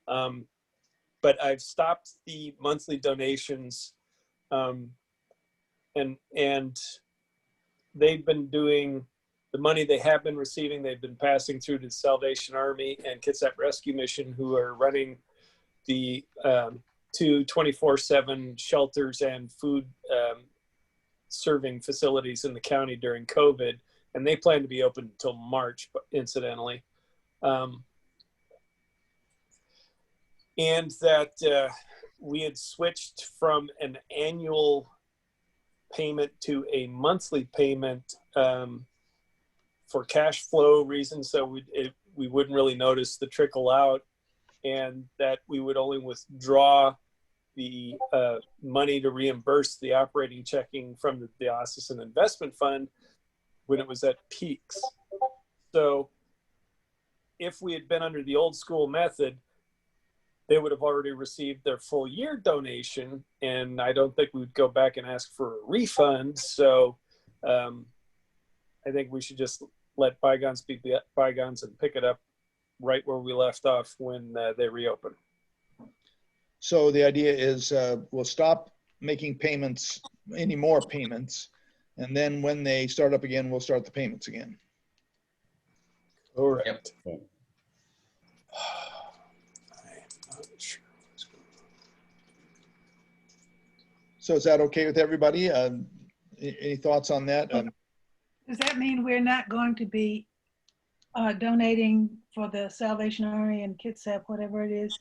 But I've stopped the monthly donations, and they've been doing the money they have been receiving. They've been passing through to the Salvation Army and Kitsap Rescue Mission, who are running the two 24/7 shelters and food serving facilities in the county during COVID, and they plan to be open until March, incidentally. And that we had switched from an annual payment to a monthly payment for cash flow reasons, so we wouldn't really notice the trickle out, and that we would only withdraw the money to reimburse the operating checking from the diocesan investment fund when it was at peaks. So if we had been under the old school method, they would have already received their full year donation, and I don't think we would go back and ask for a refund. So I think we should just let bygones be bygones and pick it up right where we left off when they reopen. So the idea is we'll stop making payments, any more payments, and then when they start up again, we'll start the payments again. All right. Yep. So is that okay with everybody? Any thoughts on that? Does that mean we're not going to be donating for the Salvation Army and Kitsap, whatever it is?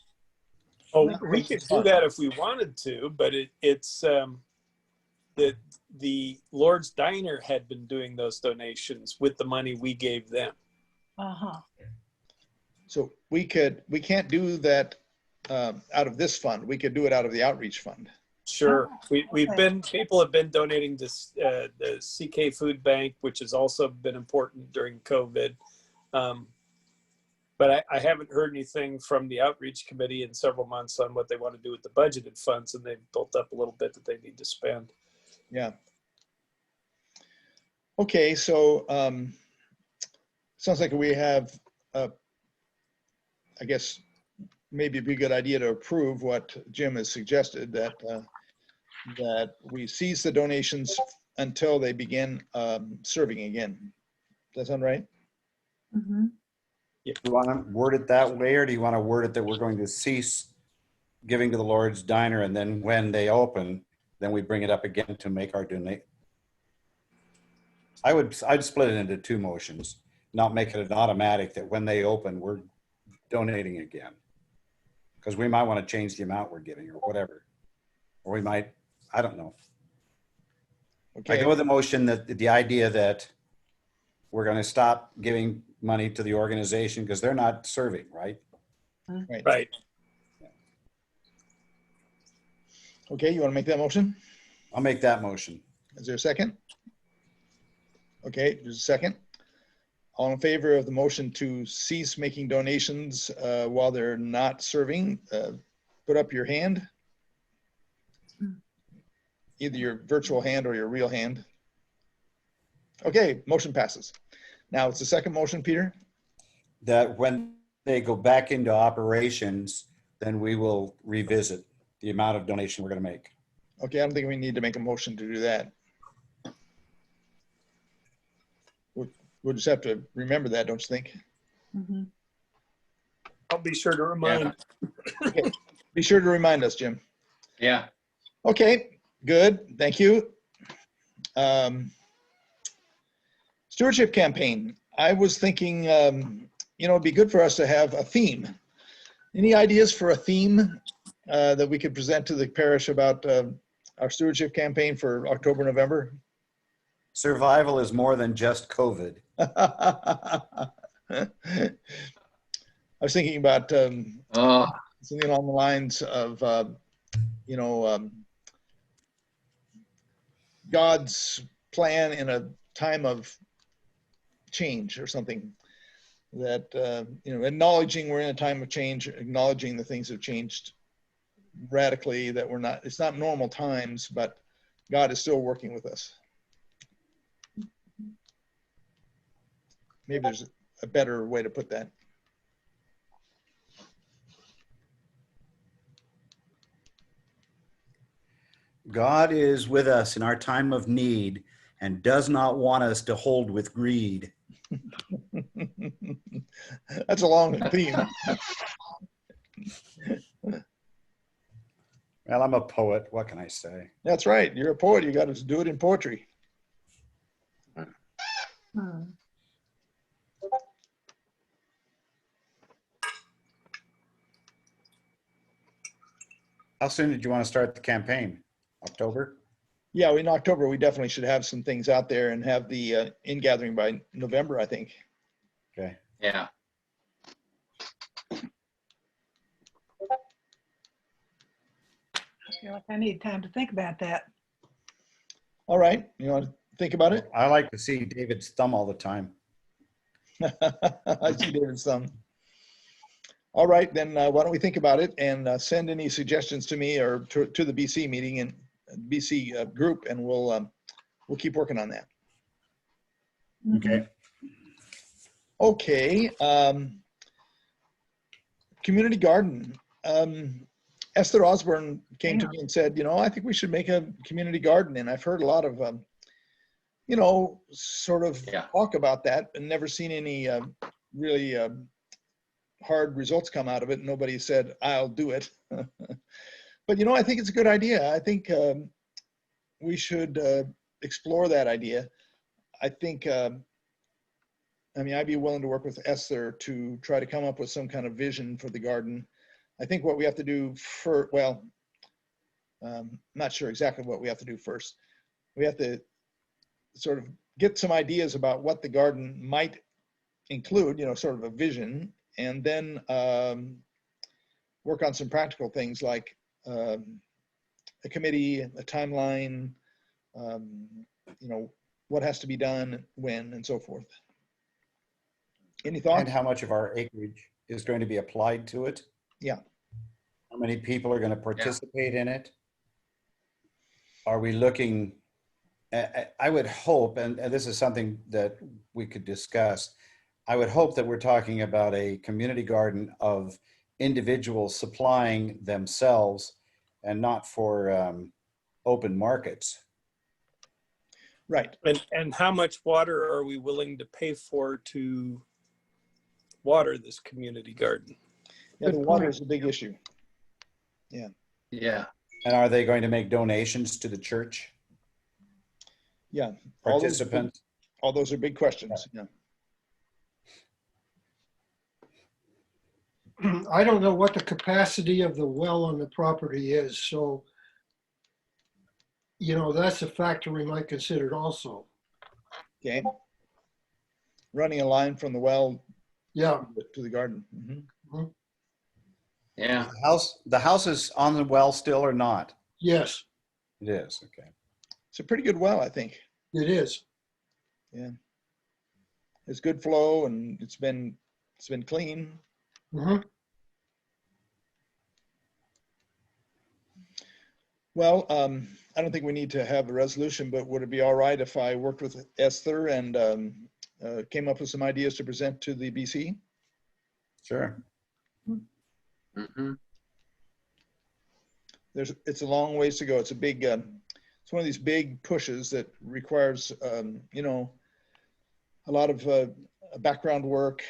Oh, we could do that if we wanted to, but it's that the Lord's Diner had been doing those donations with the money we gave them. Uh-huh. So we can't do that out of this fund. We could do it out of the outreach fund. Sure. Okay. People have been donating to the CK Food Bank, which has also been important during COVID. But I haven't heard anything from the outreach committee in several months on what they want to do with the budgeted funds, and they've built up a little bit that they need to spend. Yeah. Okay, so sounds like we have, I guess, maybe it'd be a good idea to approve what Jim has suggested, that that we cease the donations until they begin serving again. Does that sound right? Mm-hmm. Do you want to word it that way, or do you want to word it that we're going to cease giving to the Lord's Diner, and then when they open, then we bring it up again to make our donate? I'd split it into two motions, not make it an automatic that when they open, we're donating again. Because we might want to change the amount we're giving or whatever. Or we might, I don't know. I Okay. go with the motion that the idea that we're going to stop giving money to the organization because they're not serving, right? Right. Okay, you want to make that motion? I'll make that motion. Is there a second? Okay, there's a second. All in favor of the motion to cease making donations while they're not serving, put up your hand. Either your virtual hand or your real hand. Okay, motion passes. Now it's the second motion, Peter. That when they go back into operations, then we will revisit the amount of donation we're going to make. Okay, I don't think we need to make a motion to do that. We'll just have to remember that, don't you think? Mm-hmm. I'll be sure to remind. Okay. Be sure to remind us, Jim. Yeah. Okay, good, thank you. Stewardship campaign. I was thinking, it'd be good for us to have a theme. Any ideas for a theme that we could present to the parish about our stewardship campaign for October, November? Survival is more than just COVID. I was thinking about something along the lines of, God's plan in a time of change or something, that, acknowledging we're in a time of change, acknowledging the things have changed radically, that it's not normal times, but God is still working with us. Maybe there's a better way to put that. God is with us in our time of need and does not want us to hold with greed. That's a long theme. Well, I'm a poet. What can I say? That's right. You're a poet. You got to do it in poetry. Hmm. How soon did you want to start the campaign? October? Yeah, in October, we definitely should have some things out there and have the in-gathering by November, I think. Okay. Yeah. I feel like I need time to think about that. All right. You want to think about it? I like to see David's thumb all the time. I see David's thumb. All right, then why don't we think about it and send any suggestions to me or to the BC meeting and BC group, and we'll keep working on that. Okay. Okay. Community garden. Esther Osborne came to me and said, you know, I think we should make a community garden, and I've heard a lot of you know, sort of Yeah. talk about that, and never seen any really hard results come out of it. Nobody said, I'll do it. But, you know, I think it's a good idea. I think we should explore that idea. I think, I mean, I'd be willing to work with Esther to try to come up with some kind of vision for the garden. I think what we have to do for, well, not sure exactly what we have to do first. We have to sort of get some ideas about what the garden might include, you know, sort of a vision, and then work on some practical things like a committee, a timeline, you know, what has to be done, when, and so forth. Any And thoughts? how much of our acreage is going to be applied to it? Yeah. How many people are going to participate in it? Are we looking, I would hope, and this is something that we could discuss, I would hope that we're talking about a community garden of individuals supplying themselves and not for open markets. Right. And how much water are we willing to pay for to water this community garden? Yeah, the water is a big issue. Yeah. And are they going to make donations to the church? Yeah. Participants? All those are big questions. Yeah. I don't know what the capacity of the well on the property is, so, you know, that's a factor we might consider also. Okay. Running a line from the well Yeah, to the garden. Mhm. Yeah. The house is on the well still or not? yes, It is, okay. It's a pretty good well, I think. it is. It's good flow, and it's been clean. Mhm. Well, I don't think we need to have a resolution, but would it be all right if I worked with Esther and came up with some ideas to present to the BC? Sure. Mm-hmm. It's a long ways to go. It's a big, it's one of these big pushes that requires, you know, a lot of background work,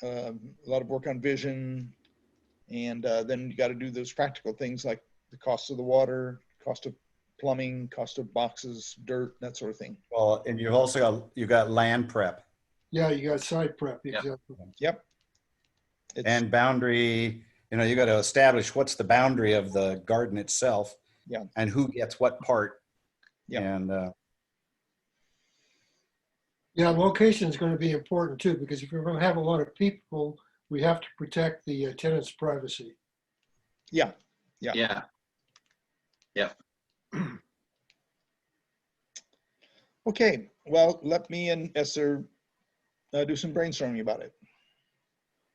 a lot of work on vision, and then you got to do those practical things like the cost of the water, cost of plumbing, cost of boxes, dirt, that sort of thing. Well, and you've got land prep Yeah, you got side prep, Yeah. exactly. Yep. It's, and boundary, you know, you got to establish what's the boundary of the garden itself. Yeah. And who gets what part. Yeah. And Yeah, location is going to be important too, because if you're going to have a lot of people, we have to protect the tenant's privacy. yeah. Yeah. Okay. Well, let me and Esther do some brainstorming about it.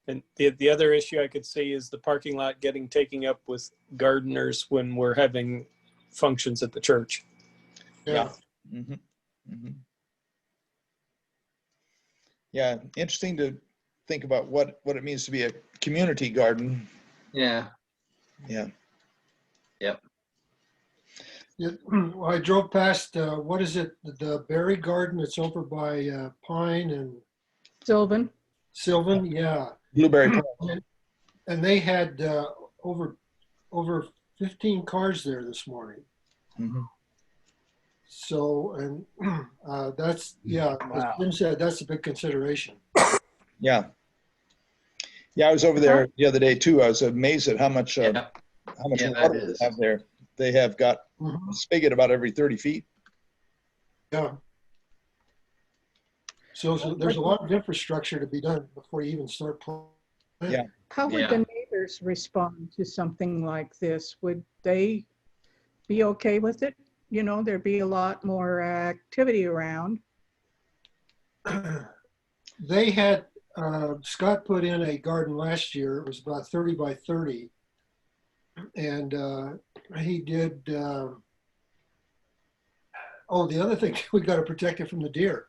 And the other issue I could see is the parking lot getting taken up with gardeners when we're having functions at the church. Yeah, Mhm. Mhm. Yeah, interesting to think about what it means to be a community garden. Yeah. Yeah. Yeah, I drove past, what is it, the berry garden that's over by Pine and Sylvan, Sylvan? Yeah. Blueberry Paul. And they had over 15 cars there this morning. Mhm. So, and that's, yeah, as Wow. Jim said, that's a big consideration. Yeah. Yeah, I was over there the other day too. I was amazed at how much Yeah, water yeah, that they is. have there. They have got Mhm. a spigot about every 30 feet. Yeah. So there's a lot of infrastructure to be done before you even start planning. Yeah. How would Yeah. the neighbors respond to something like this? Would they be okay with it? You know, there'd be a lot more activity around. They had, Scott put in a garden last year. It was about 30 by 30. And he did, oh, the other thing, we got to protect it from the deer.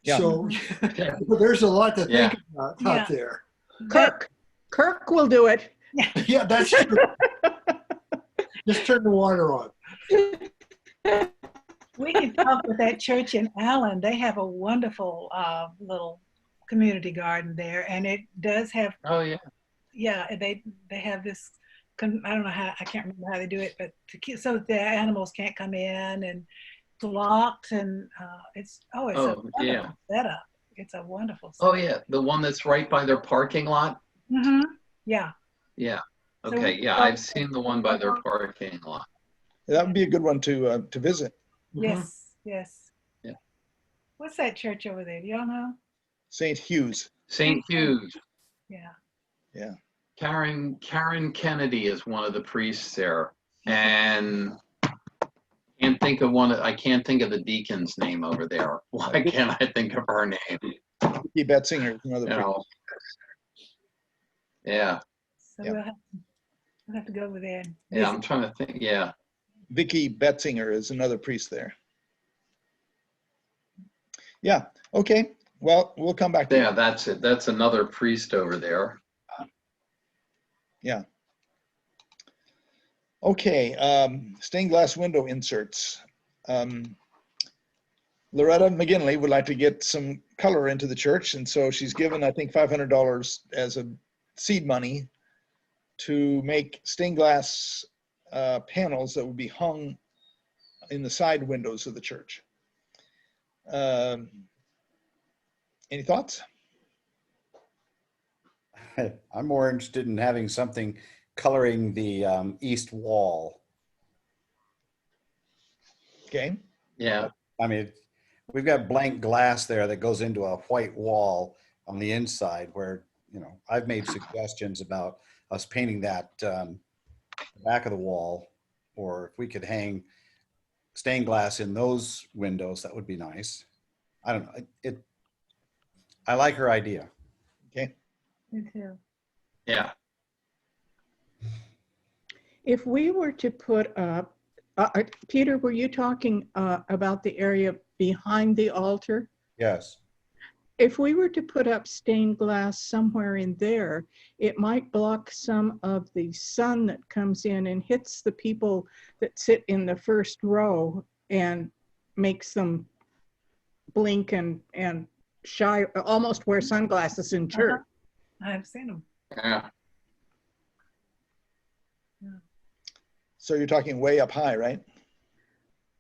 Yeah. So Yeah. there's a lot to Yeah. think about Yeah. out there. Kirk will do it. Yeah, that's true. Just turn the water on. We can talk with that church in Allen. They have a wonderful little community garden there, and it does have, Oh, yeah. yeah, they have this. I don't know how, I can't remember how they do it, but so that the animals can't come in, and it's locked, and it's a Oh, wonderful yeah. setup. It's a wonderful Oh, setup. yeah. The one that's right by their parking lot? Mm-hmm. Yeah. Yeah. So Okay. we- Yeah, I've seen the one by their parking lot. That would be a good one to visit. Yes. Yes. Yeah. What's that church over there? Do y'all know? St. Hugh's. St. Hugh's. Yeah. Yeah. Karen Kennedy is one of the priests there, and I can't think of the deacon's name over there. Why can't I think of her name? Vicky Betzinger is another. You know. Yeah, So Yeah. we'll have to go over there and yeah. visit. I'm trying to think. Yeah, Vicky Betzinger is another priest there. Yeah. Okay. Well, we'll come back to yeah. you. That's it. That's another priest over there. Yeah. Okay. Stained glass window inserts. Loretta McGinley would like to get some color into the church, and so she's given, I think, $500 as a seed money to make stained glass panels that would be hung in the side windows of the church. Any thoughts? I'm more interested in having something coloring the east wall. Okay. Yeah, I mean, we've got blank glass there that goes into a white wall on the inside where, you know, I've made suggestions about us painting that back of the wall, or if we could hang stained glass in those windows, that would be nice. I don't know. I like her idea. Okay. Me too. yeah. If we were to put up, Peter, were you talking about the area behind the altar? Yes. If we were to put up stained glass somewhere in there, it might block some of the sun that comes in and hits the people that sit in the first row and makes them blink and shy, almost wear sunglasses in church. I've seen them. Yeah. So you're talking way up high, right?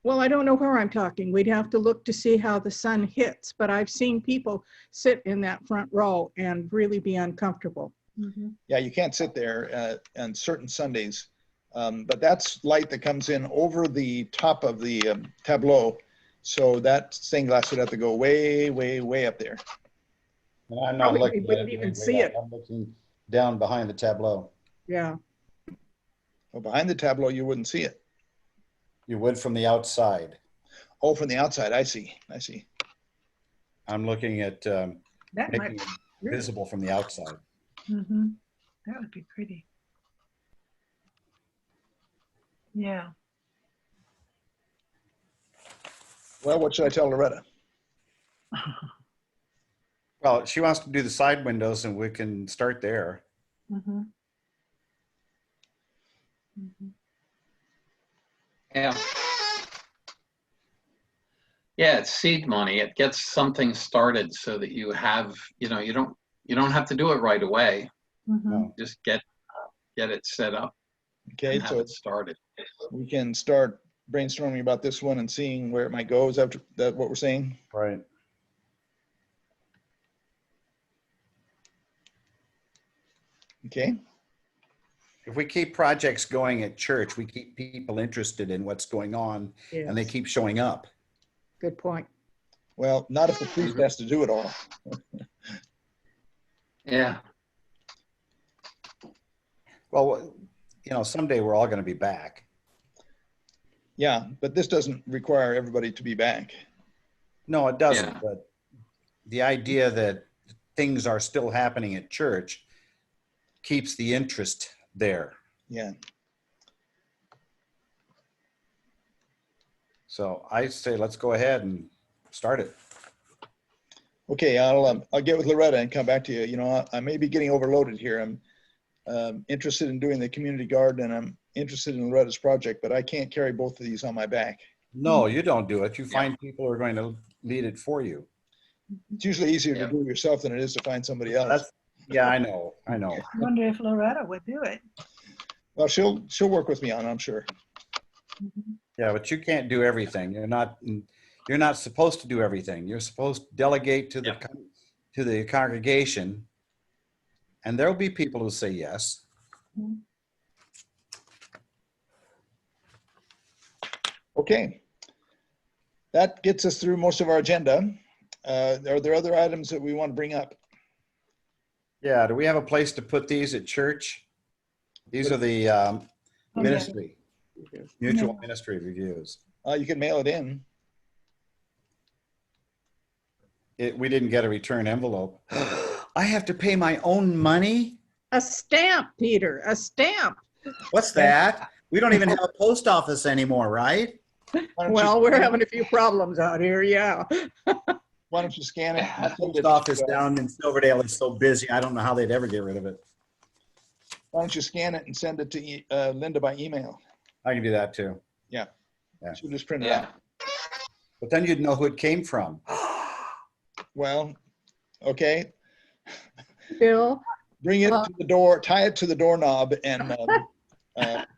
Well, I don't know where I'm talking. We'd have to look to see how the sun hits, but I've seen people sit in that front row and really be uncomfortable. Mm-hmm. Yeah, you can't sit there on certain Sundays. But that's light that comes in over the top of the tableau. So that stained glass would have to go way, way, way up there. And I'm not Probably looking we wouldn't at it even way see up. it. I'm looking down behind the tableau. Yeah. Well, behind the tableau, you wouldn't see it. You would from the outside. Oh, from the outside, I see. I see. I'm looking at That might making be it visible from the outside. Mm-hmm. That would be pretty. Yeah. Well, what should I tell Loretta? Well, she wants to do the side windows and we can start there. Mm-hmm. Mm-hmm. Yeah. Yeah, it's seed money. It gets something started so that you have, you don't have to do it right away. Mm-hmm. No. Just get it set up. Okay, and have so it started. we can start brainstorming about this one and seeing where it might go. Is that what we're saying? Right. Okay, If we keep projects going at church, we keep people interested in what's going on and they Yes, keep showing up. good point. well, not if the priest has to do it all. Yeah, Well, someday we're all going to be back. Yeah, but this doesn't require everybody to be back. No, it doesn't. Yeah. But the idea that things are still happening at church keeps the interest there. Yeah, So I say, let's go ahead and start it. okay, I'll get with Loretta and come back to you. You know, I may be getting overloaded here. I'm interested in doing the community garden and I'm interested in Loretta's project, but I can't carry both of these on my back. No, you don't do it. You find people who are going to lead it for you. It's usually easier to Yeah. do it yourself than it is to find somebody else. That's, yeah, I know. I wonder if Loretta would do it. Well, she'll work with me on it, I'm sure. Yeah, but you can't do everything. You're not supposed to do everything. You're supposed to delegate to the congregation, and there'll be people who say yes. Okay. That gets us through most of our agenda. Are there other items that we want to bring up? Yeah, do we have a place to put these at church? These are the ministry, mutual ministry reviews. You can mail it in. We didn't get a return envelope. I have to pay my own money? A stamp, Peter, a stamp. What's that? We don't even have a post office anymore, right? Why don't Well, you- we're having a few problems out here, yeah. Why don't you scan it? and send Post it office to, down in Silverdale is so busy. I don't know how they'd ever get rid of it. Why don't you scan it and send it to Linda by email? I can do that too. Yeah. She'll just print it yeah. out. But then you'd know who it came from. Well, okay. Bill, Bring it to the door, tie it to the doorknob, and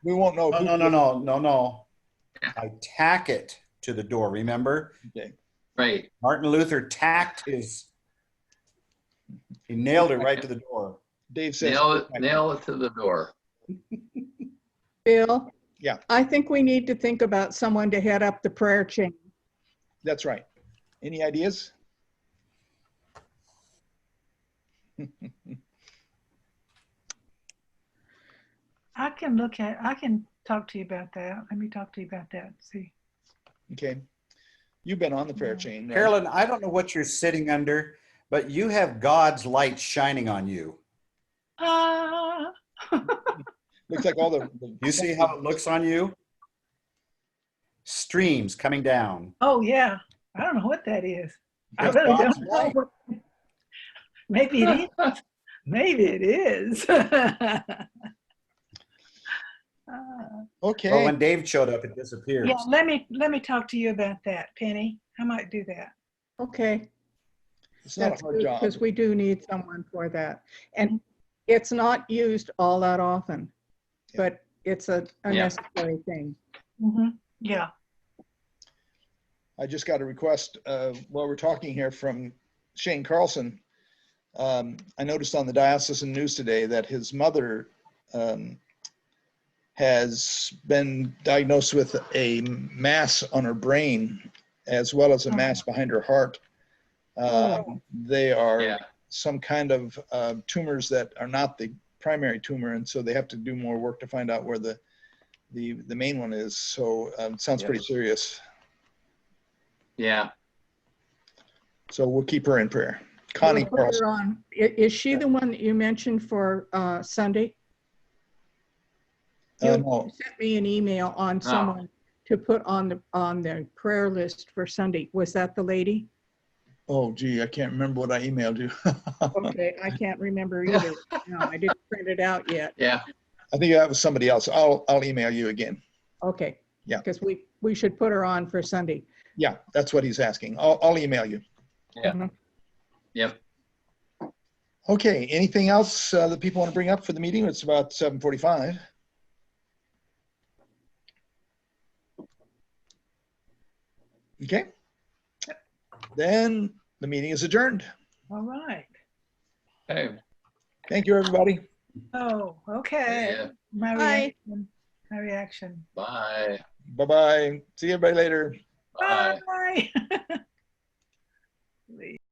we won't know. No. I tack it to the door, remember? Okay. Right. Martin Luther tacked he nailed it right to the door. Dave says. Nail it to the door. Bill. Yeah. I think we need to think about someone to head up the prayer chain. That's right. Any ideas? I can talk to you about that. Let me talk to you about that. See. Okay. You've been on the prayer chain. right? Carolyn, I don't know what you're sitting under, but you have God's light shining on you. Looks like all the You see how it looks on you? Streams coming down. Oh, yeah. I don't know what that is. I That's really God's don't light. know. Maybe it is. Maybe it is. Okay. Well, when Dave showed up, it disappeared. Yeah, let me talk to you about that, Penny. I might do that. Okay, It's not that's a hard good, job. because we do need someone for that. And it's not used all that often, but it's a Yeah. necessary thing. Yeah. I just got a request while we're talking here from Shane Carlson. I noticed on the diocesan news today that his mother has been diagnosed with a mass on her brain as well as a mass behind her heart. They are Yeah. some kind of tumors that are not the primary tumor, and so they have to do more work to find out where the main one is. So it sounds pretty Yes. serious. Yeah. So we'll keep her in prayer. Connie We'll put her Carlson. on. Is she the one that you mentioned for Sunday? You No, sent me an email on someone to put on the prayer list for Sunday. Was that the lady? oh gee, I can't remember what I emailed you. Okay, I can't remember either. No, I didn't print it out yet. Yeah. I think that was somebody else. I'll email you again. Okay. Yeah. Because we should put her on for Sunday. Yeah, that's what he's asking. I'll email you. Yeah. Mhm. Yep. Okay, anything else that people want to bring up for the meeting? It's about 7:45. Okay. Then the meeting is adjourned. All right. Hey, Thank you, everybody. Oh, okay. yeah, My Bye. reaction. My reaction. bye, Bye-bye. See everybody later. bye. Bye.